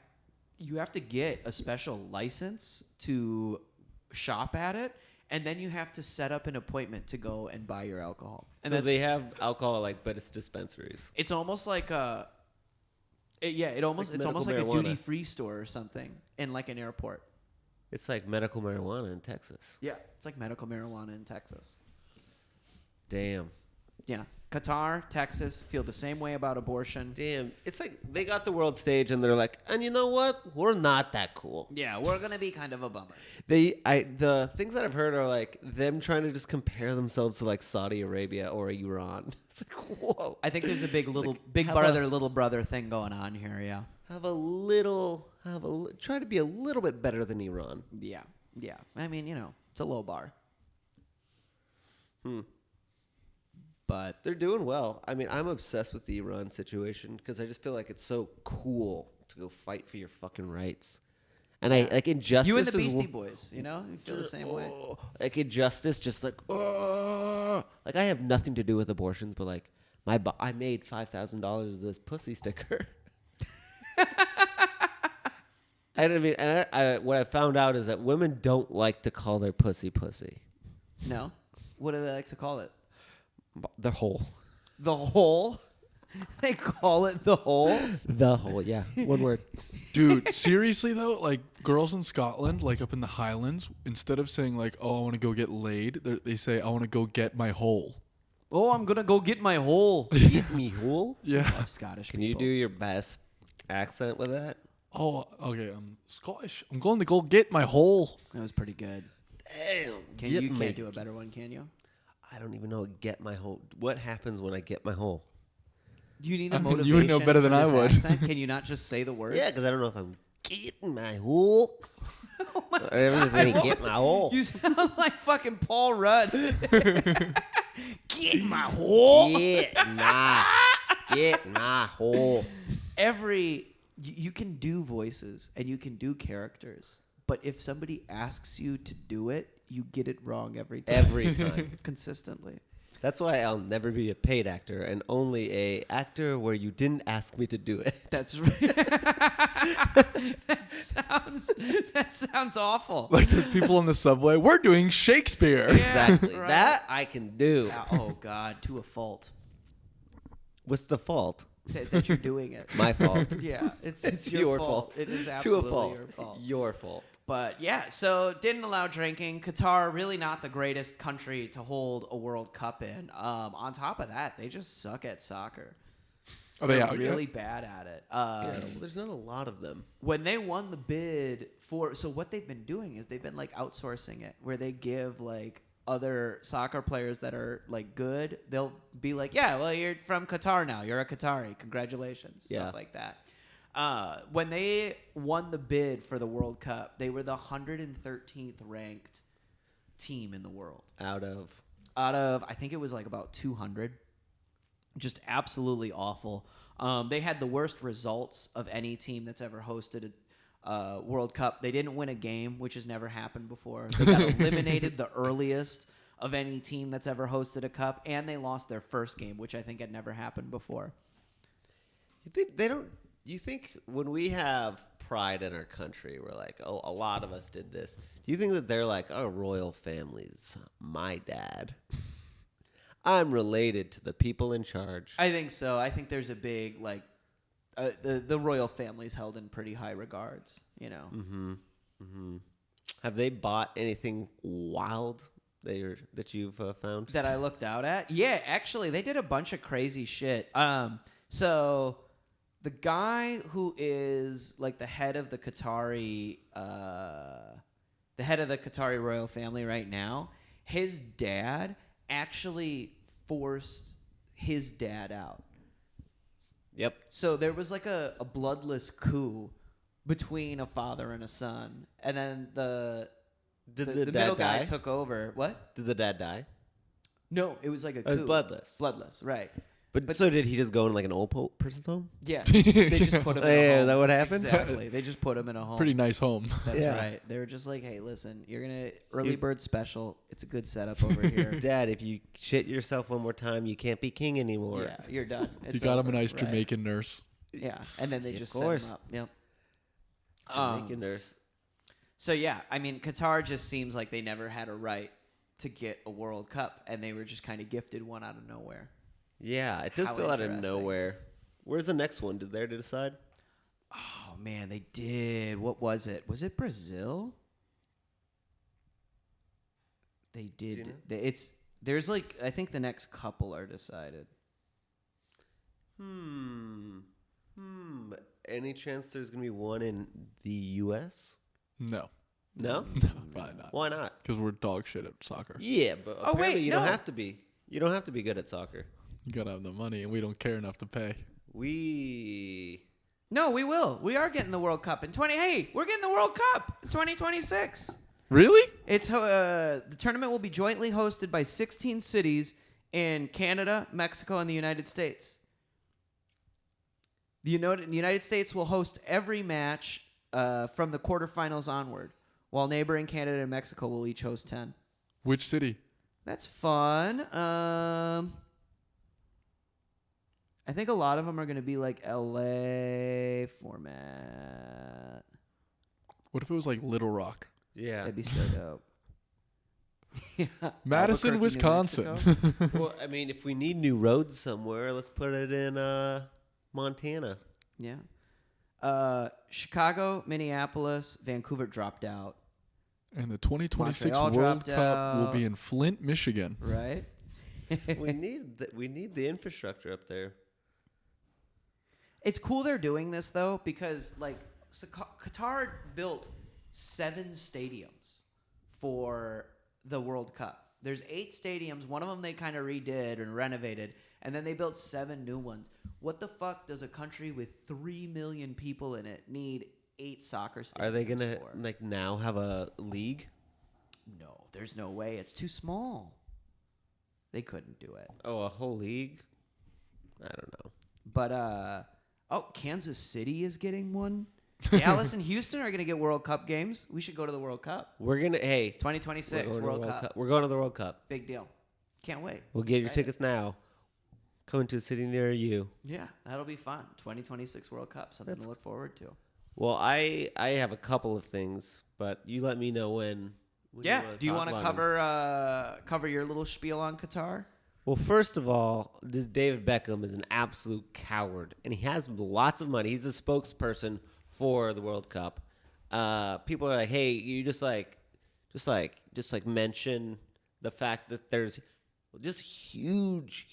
to get a special license to shop at it, and then you have to set up an appointment to go and buy your alcohol. And So they have alcohol but it's dispensaries. it's almost like it's almost medical like a marijuana. duty-free store or something in like an airport. It's like medical marijuana in Texas. Yeah, it's like medical marijuana in Texas. Damn. Yeah. Qatar, Texas feel the same way about abortion. Damn. It's like they got the world stage and they're like, and you know what? We're not that cool. Yeah, we're going to be kind of a bummer. The things that I've heard are like them trying to just compare themselves to like Saudi Arabia or Iran. It's like, whoa. I think there's a big have brother, little brother thing going on here, yeah. Try to be a little bit better than Iran. Yeah. Yeah. I mean, it's a low bar. But They're doing well. I mean, I'm obsessed with the Iran situation because I just feel like it's so cool to go fight for your fucking rights. And I like injustice. you and the is Beastie Boys, you feel the same way. Like injustice, just like like I have nothing to do with abortions, but like I made $5,000 of this pussy sticker. What I found out is that women don't like to call their pussy. No? What do they like to call it? The hole. The hole? They call it the hole? The hole, yeah. One word. Dude, seriously though, like girls in Scotland, like up in the Highlands, instead of saying like, "Oh, I want to go get laid," they say, "I want to go get my hole." Oh, I'm going to go get my hole. Get me hole? Yeah. Love Scottish Can people. you do your best accent with that? Oh, okay. I'm Scottish. I'm going to go get my hole. That was pretty good. Damn. You can't do a better one, can you? I don't even know get my hole. What happens when I get my hole? You need a I mean, motivation. you would know better than for I this would. accent. Can you not just say the words? Yeah, because I don't know if I'm getting my hole. Oh my Or I'm just saying God, get my hole. You sound like fucking Paul Rudd. Get my hole. Get my hole. You can do voices and you can do characters, but if somebody asks you to do it, you get it wrong every time. Every time. Consistently. That's why I'll never be a paid actor and only a actor where you didn't ask me to do it. That's right. that sounds awful. Like those people on the subway. We're doing Shakespeare. Exactly. right. That I can do. Oh God, to a fault. What's the fault? That you're doing it. My fault. Yeah, it's your fault. It is absolutely to a fault. your fault. Your fault. But yeah, so didn't allow drinking. Qatar, really not the greatest country to hold a World Cup in. On top of that, they just suck at soccer. Oh, they They're are really bad at it. Well, there's not a lot of them. When they won the bid for, so what they've been doing is they've been like outsourcing it, where they give like other soccer players that are like good, they'll be like, yeah, well, you're from Qatar now. You're a Qatari. Congratulations. Yeah. Stuff like that. When they won the bid for the World Cup, they were the 113th ranked team in the world. Out of, I think it was like about 200. Just absolutely awful. They had the worst results of any team that's ever hosted a World Cup. They didn't win a game, which has never happened before. They got eliminated the earliest of any team that's ever hosted a cup, and they lost their first game, which I think had never happened before. you think they don't? You think when we have pride in our country, we're like, oh, a lot of us did this. Do you think that they're like, oh, royal families, my dad? I'm related to the people in charge. I think so. I think there's a big, like, the royal family's held in pretty high regards, you know. Have they bought anything wild that you've found? That I looked out at? Yeah, actually, they did a bunch of crazy shit. So the guy who is like the head of the Qatari royal family right now, his dad actually forced his dad out. Yep. So there was like a bloodless coup between a father and a son, and then the middle guy took over. What? Did the dad die? No, it was like a coup. It was bloodless. Bloodless, right. But so did he just go in like an old person's home? Yeah, they just put him in a home. Is that what happened? Exactly. They just put him in a home. Pretty nice home. That's Yeah. right. They were just like, hey, listen, you're going to early bird special. It's a good setup over here. Dad, if you shit yourself one more time, you can't be king anymore. Yeah, you're done. You It's got him over. a nice Right. Jamaican nurse. Yeah, and then they Of just course. set him up. Yep. Jamaican nurse. So, yeah, I mean, Qatar just seems like they never had a right to get a World Cup, and they were just kind of gifted one out of nowhere. Yeah, it does How feel out of interesting. nowhere. Where's the next one? Did they decide? Oh, man, they did. What was it? Was it Brazil? They did. Do you know? There's like, I think the next couple are decided. Any chance there's gonna be one in the U.S.? No. No. Probably not. Why not? Because we're dog shit at soccer. Yeah, but Oh, apparently wait, you don't no. have to be. You don't have to be good at soccer. You gotta have the money, and we don't care enough to pay. No, we will. We are getting the World Cup in Hey, we're getting the World Cup in 2026. Really? It's the tournament will be jointly hosted by 16 cities in Canada, Mexico, and the United States. The United States will host every match from the quarterfinals onward, while neighboring Canada and Mexico will each host 10. Which city? That's fun. I think a lot of them are going to be like LA format. What if it was like Little Rock? Yeah. That'd be so dope. Yeah. Madison, Albuquerque, New Wisconsin. Mexico. Well, I mean, if we need new roads somewhere, let's put it in Montana. Yeah. Chicago, Minneapolis, Vancouver dropped out, And the 2026 Montreal World dropped Cup will out. be in Flint, Michigan. right? we need the infrastructure up there. It's cool they're doing this though, because like Qatar built 7 stadiums for the World Cup. There's 8 stadiums. One of them they kind of redid and renovated, and then they built 7 new ones. What the fuck does a country with 3 million people in it need 8 soccer stadiums Are they gonna for? like now have a league? No, there's no way. It's too small. They couldn't do it. Oh, a whole league? I don't know. But Kansas City is getting one. Dallas and Houston are gonna get World Cup games. We should go to the World Cup. We're gonna 2026 we're going to World the Cup. We're going to the World Cup. Big deal. Can't wait. We'll get your Excited. tickets now. Coming to a city near you. Yeah, that'll be fun. 2026 World Cup, something to look forward to. Well, I have a couple of things, but you let me know when Yeah. Do you want to talk about them. cover your little spiel on Qatar? Well, first of all, this David Beckham is an absolute coward, and he has lots of money. He's a spokesperson for the World Cup. People are like, "Hey, you just mention the fact that there's just huge."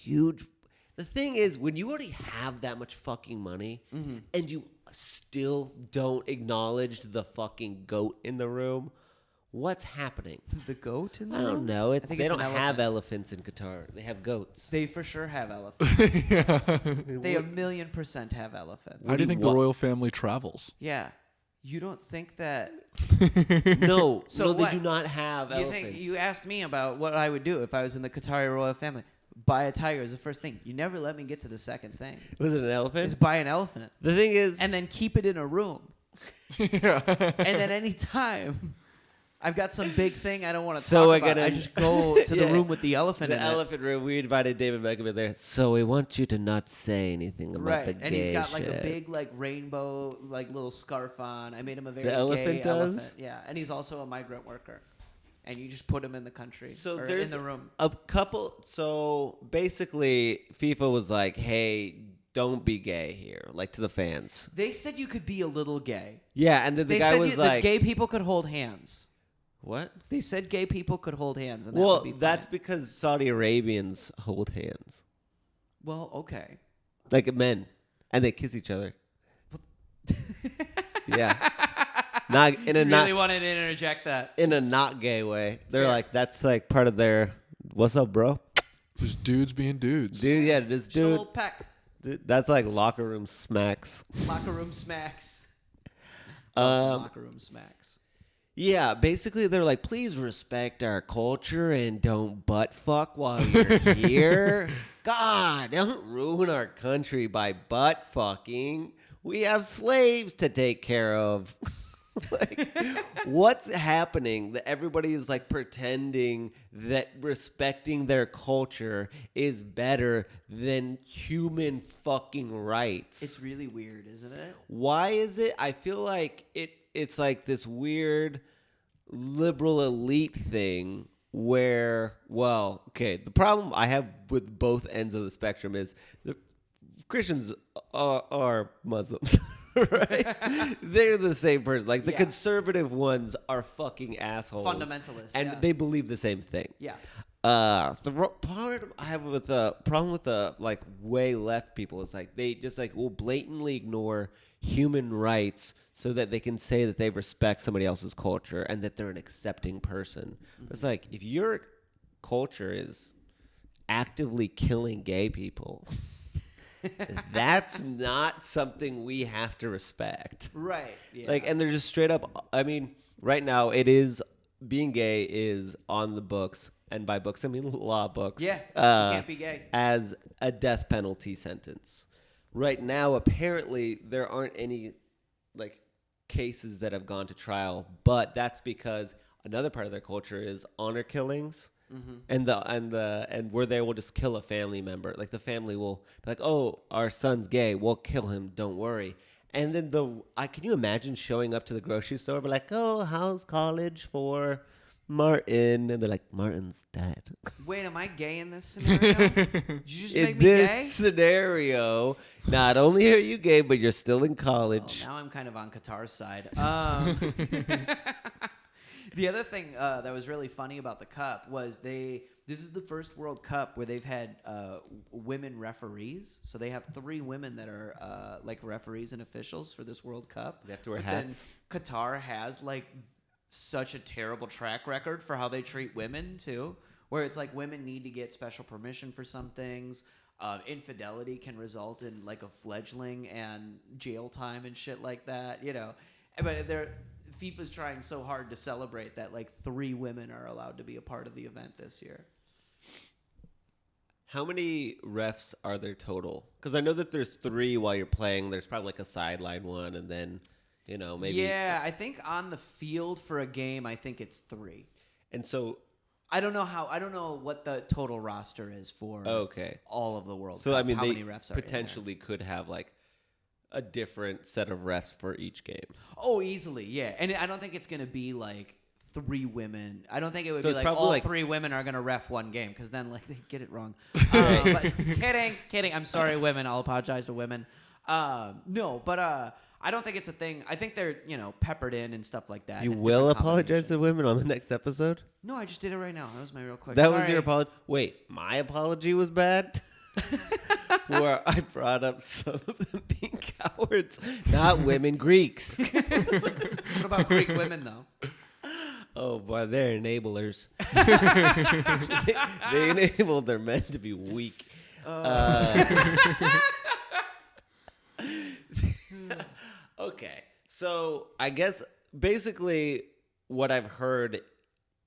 The thing is, when you already have that much fucking money, and you still don't acknowledge the fucking goat in the room, what's happening? The goat in the I don't room? know. I think They it's don't an have elephant. elephants in Qatar. They have goats. They for sure have elephants. Yeah. They 1,000,000% have elephants. How do you think the royal family travels? Yeah. You don't think that... No, So no, what? they do not have You elephants. think you asked me about what I would do if I was in the Qatari royal family. Buy a tiger is the first thing. You never let me get to the second thing. Was it an Is elephant? buy an elephant The thing is, and then keep it in a room. Yeah. And then anytime I've got some big thing I don't want to So talk we're about, gonna- I just go to the Yeah. room with the elephant the in elephant room. We invited David Beckham in there, so we want you to not say anything it. about Right. the gay And he's got like shit. a big like rainbow like little scarf on. I made him a very elephant gay does? elephant. Yeah. And he's also a migrant worker. And you just put him in the country So or there's in the room. a couple. So basically, FIFA was like, "Hey, don't be gay here," like to the fans. They said you could be a little gay. Yeah, and then the They guy said was that like, gay people could hold hands. "What?" They said gay people could hold hands, and that Well, would be fine. that's because Saudi Arabians hold hands, Well, okay. like men, and they kiss each other. Yeah, not in a Really not wanted to interject that. in a not gay way. They're Fair. like, that's like part of their. What's up, bro? Just dudes being dudes. Dude, yeah, this Just a dude. little peck. Dude, that's like locker room smacks. Locker room smacks. Love some Um, locker room smacks. Yeah, basically they're like, please respect our culture and don't butt fuck while you're here. God, don't ruin our country by butt fucking. We have slaves to take care of. Like, what's happening that everybody is like pretending that respecting their culture is better than human fucking rights? It's really weird, isn't it? Why is it? I feel like it's like this weird liberal elite thing where, well, okay, the problem I have with both ends of the spectrum is the Christians are Muslims, right? They're the same person. Like the Yeah. conservative ones are fucking assholes. Fundamentalists, and yeah. they believe the same thing. Yeah. Part I have with the problem with the like way left people is like they just like will blatantly ignore human rights so that they can say that they respect somebody else's culture and that they're an accepting person. It's like if your culture is actively killing gay people, that's not something we have to respect. Right. Yeah. Like, and they're just straight up. I mean, right now it is being gay is on the books, and by books I mean law books. Yeah, you can't be gay. As a death penalty sentence. Right now, apparently there aren't any like cases that have gone to trial, but that's because another part of their culture is honor killings. And where they will just kill a family member. Like the family will be like, "Oh, our son's gay. We'll kill him. Don't worry." And then can you imagine showing up to the grocery store, be like, "Oh, how's college for Martin?" And they're like, "Martin's dead." Wait, am I gay in this scenario? Did you just make In me this gay? scenario, not only are you gay, but you're still in Oh, college. now I'm kind of on Qatar's side. The other thing that was really funny about the Cup was this is the first World Cup where they've had women referees. So they have 3 women that are like referees and officials for this World Cup. They have to wear But then hats. Qatar has like such a terrible track record for how they treat women too, where it's like women need to get special permission for some things. Infidelity can result in like a fledgling and jail time and shit like that, you know. But FIFA's trying so hard to celebrate that like 3 women are allowed to be a part of the event this year. How many refs are there total? Because I know that there's 3 while you're playing. There's probably like a sideline one, and then, you know, maybe. Yeah, I think on the field for a game, I think it's 3. And so I don't know what the total roster is for all of the World So Cup. I mean, how they many refs are potentially could have like a different set of refs for each game. Oh, easily, yeah. And I don't think it's going to be like 3 women. I don't think it would So be it's like probably all like- 3 women are going to ref one game because then like they get it wrong. But kidding. I'm sorry, women. I'll apologize to women. No, but I don't think it's a thing. I think they're peppered in and stuff like that. You It's will different apologize to combinations. women on the next episode? No, I just did it right now. That was my real quick. That was Sorry. your apology? Wait, my apology was bad? Where I brought up some of them being cowards, not women, Greeks. What about Greek women though? Oh boy, they're enablers. they enable their men to be weak. Okay, so I guess basically what I've heard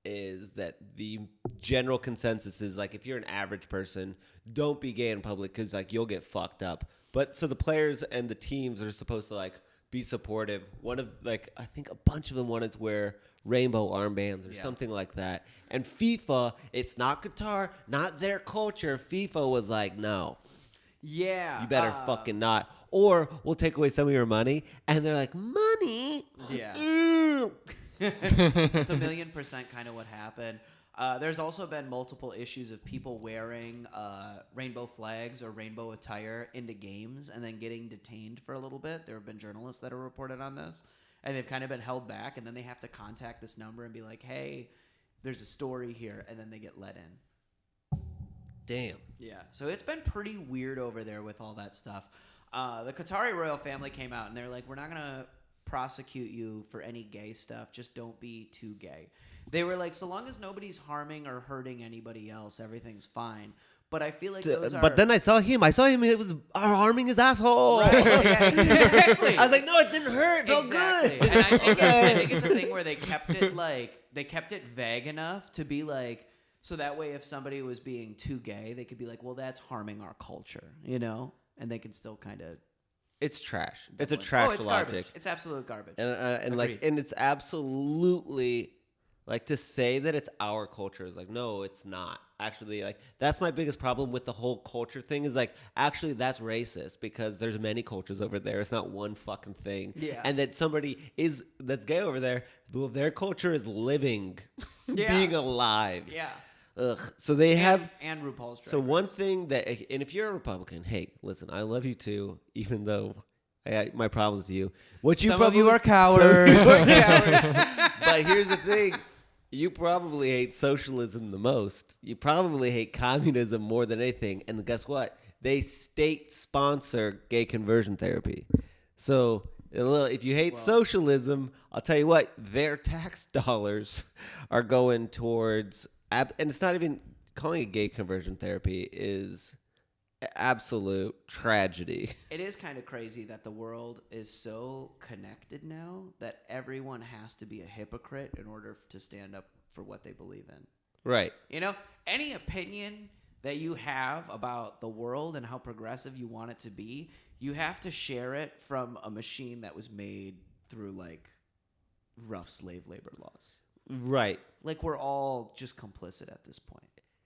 is that the general consensus is like if you're an average person, don't be gay in public because like you'll get fucked up. But so the players and the teams are supposed to like be supportive. One of like I think a bunch of them wanted to wear rainbow armbands or something like that. And FIFA, it's not Qatar, not their culture. FIFA was like, no. Yeah. You better fucking not. Or we'll take away some of your money. And they're like, money? Yeah. Ew. It's 1,000,000% kind of what happened. There's also been multiple issues of people wearing rainbow flags or rainbow attire into games and then getting detained for a little bit. There have been journalists that have reported on this, and they've kind of been held back, and then they have to contact this number and be like, hey, there's a story here, and then they get let in. Damn. Yeah, so it's been pretty weird over there with all that stuff. The Qatari royal family came out, and they're like, we're not going to prosecute you for any gay stuff. Just don't be too gay. They were like, so long as nobody's harming or hurting anybody else, everything's fine. But I feel like those are... But then I saw him. It was harming his asshole. Right, yeah, exactly. I was like, no, it didn't hurt. It felt Exactly. good. And I think it's a thing where they kept it vague enough to be like, so that way if somebody was being too gay, they could be like, well, that's harming our culture, And they can still kind of... It's trash. It's a trash it's logic. Garbage. It's absolute garbage. And it's absolutely like to say that it's our culture is like, no, it's not. Actually, like that's my biggest problem with the whole culture thing is like, actually that's racist because there's many cultures over there. It's not one fucking thing. Yeah. And that somebody that's gay over there, their culture is living, being alive. Yeah. Ugh. So they have and RuPaul's Drag So Race. one thing that, and if you're a Republican, hey, listen, I love you too, even though I got my problems with you. Some of you are cowards. But here's the thing. You probably hate socialism the most. You probably hate communism more than anything. And guess what? They state sponsor gay conversion therapy. So if you hate socialism, I'll tell you what, their tax dollars are going towards, and it's not even calling it gay conversion therapy is absolute tragedy. It is kind of crazy that the world is so connected now that everyone has to be a hypocrite in order to stand up for what they believe in. Right. Any opinion that you have about the world and how progressive you want it to be, you have to share it from a machine that was made through like rough slave labor laws. Right. Like we're all just complicit at this point.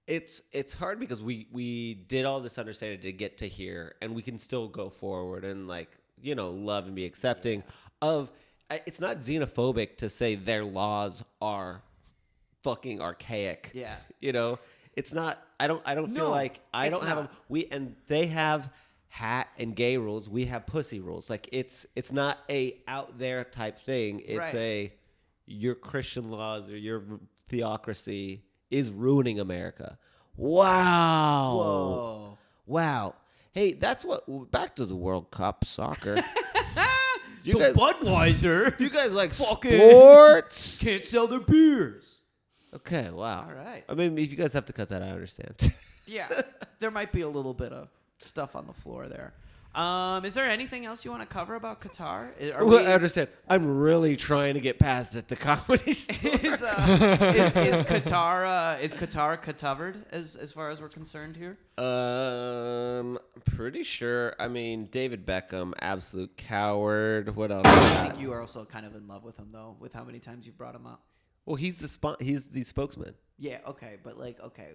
It's hard because we did all this understanding to get to here, and we can still go forward and love and be accepting of. It's not xenophobic to say their laws are fucking archaic. Yeah. It's not. I don't feel like I don't have and they have hat and gay rules. We have pussy rules. Like it's not a out there type thing. It's your Christian laws or your theocracy is ruining America. Wow. Whoa. Wow. Hey, that's what. Back to the World Cup soccer. Budweiser, You guys like fucking sports? can't sell their beers. Okay. Wow. All right. I mean, if you guys have to cut that, I understand. Yeah, there might be a little bit of stuff on the floor there. Is there anything else you want to cover about Qatar? I understand. I'm really trying to get past it. The comedy store. Is Qatar covered as far as we're concerned here? Pretty sure. I mean, David Beckham, absolute coward. What else? I think you are also kind of in love with him though, with how many times you've brought him up. Well, he's the spokesman. Yeah, okay, but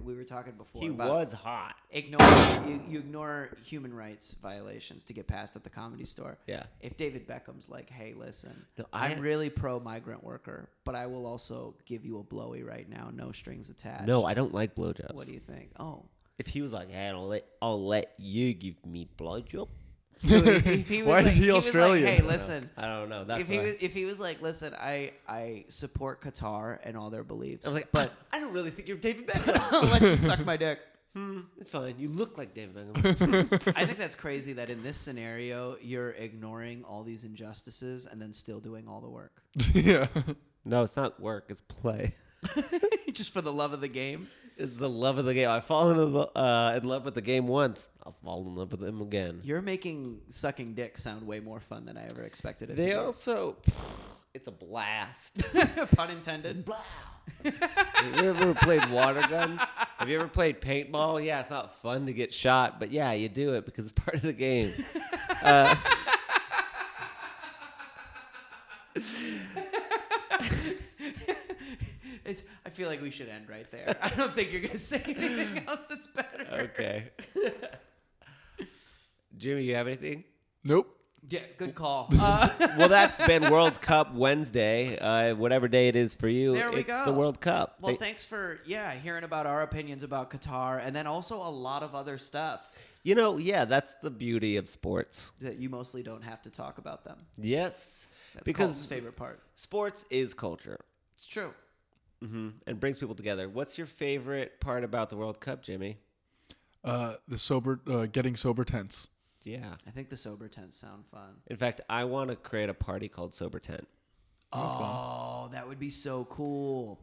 we were talking before. He about was hot. you ignore human rights violations to get past at the Comedy Store. Yeah. If David Beckham's like, hey, listen, No, I'm really pro-migrant worker, but I will also give you a blowy right now, no strings attached. No, I don't like blowjobs. What do you think? Oh. If he was like, hey, I'll let you give me blowjob. So if he was Why is he Australian? Was like, hey, listen. I don't know. That's if he was like, listen, I support Qatar and all their beliefs. I was like, but I don't really think you're David Beckham. I'll let you suck my dick. It's fine. You look like David Beckham. I think that's crazy that in this scenario you're ignoring all these injustices and then still doing all the work. Yeah. No, it's not work. It's play. Just for the love of the game. It's the love of the game. I fall in love with the game once. I'll fall in love with him again. You're making sucking dick sound way more fun than I ever expected it to They be. also, it's a blast. Pun intended. Have you ever played water guns? Have you ever played paintball? Yeah, it's not fun to get shot, but yeah, you do it because it's part of the game. I feel like we should end right there. I don't think you're going to say anything else that's better. Okay. Jimmy, you have anything? Nope. Yeah, good call. Well, that's been World Cup Wednesday. Whatever day it is for you, There we it's go. the World Cup. Well, thanks for hearing about our opinions about Qatar, and then also a lot of other stuff That's the beauty of sports. that you mostly don't have to talk about them. Yes. That's because Colton's favorite part. sports is culture. It's true. And brings people together. What's your favorite part about the World Cup, Jimmy? Getting sober tents. Yeah. I think the sober tents sound fun. In fact, I want to create a party called Sober Tent. Oh, that would be so cool.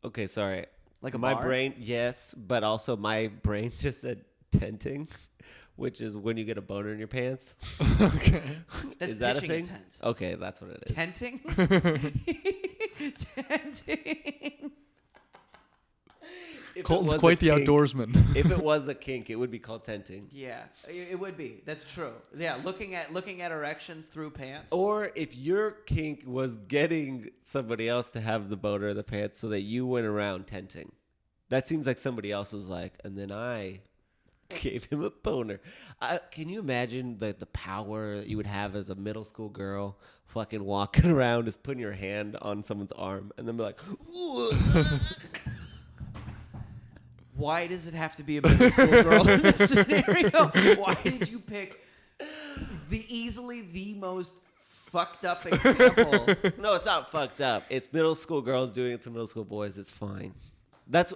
Okay, sorry. Like a my bar? brain, yes, but also my brain just said tenting, which is when you get a boner in your pants. Okay. That's Is that a pitching thing? tent. Okay, that's what it is. Tenting? Tenting. If it Colton's was quite a the kink- outdoorsman. If it was a kink, it would be called tenting. Yeah, it would be. That's true. Yeah, looking at erections through pants. Or if your kink was getting somebody else to have the boner in the pants so that you went around tenting. That seems like somebody else was like, and then I gave him a boner. Can you imagine the power that you would have as a middle school girl fucking walking around just putting your hand on someone's arm and then be like, why does it have to be a middle school girl in this scenario? Why did you pick easily the most fucked up example? No, it's not fucked up. It's middle school girls doing it to middle school boys. It's fine.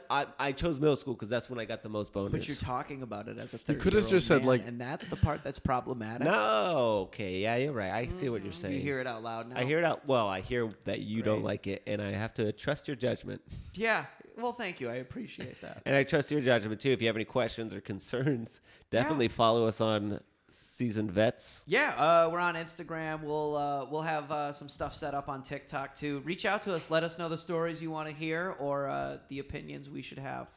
I chose middle school because that's when I got the most boners. But you're talking about it as a 30-year-old You could have just said, man, like- and that's the part that's problematic. No, okay, yeah, you're right. I see what you're saying. You hear it out loud now. I hear it out. Well, I hear that you don't Great. like it, and I have to trust your judgment. Yeah. Well, thank you. I appreciate that. And I trust your judgment too. If you have any questions or concerns, definitely follow us on Seasoned Vets. Yeah, we're on Instagram. We'll have some stuff set up on TikTok too. Reach out to us. Let us know the stories you want to hear or the opinions we should have.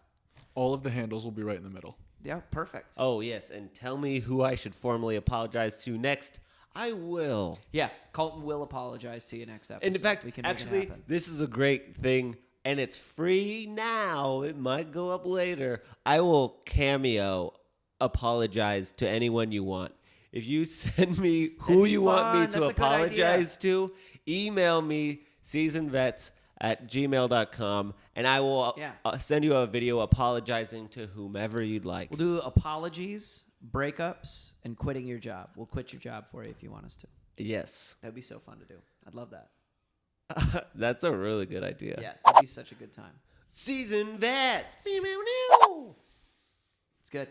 All of the handles will be right in the middle. Yeah, perfect. Oh yes, and tell me who I should formally apologize to next. I will. Yeah, Colton will apologize to you next episode. And in fact, we can make it actually, happen. this is a great thing, and it's free now. It might go up later. I will cameo apologize to anyone you want. If you send me who That'd be you want me fun. to That's a good idea. apologize to, email me seasonedvets@gmail.com, and I will send you a video apologizing to whomever you'd like. We'll do apologies, breakups, and quitting your job. We'll quit your job for you if you want us to. Yes. That'd be so fun to do. I'd love that. That's a really good idea. Yeah, that'd be such a good time. Seasoned Vets. It's good.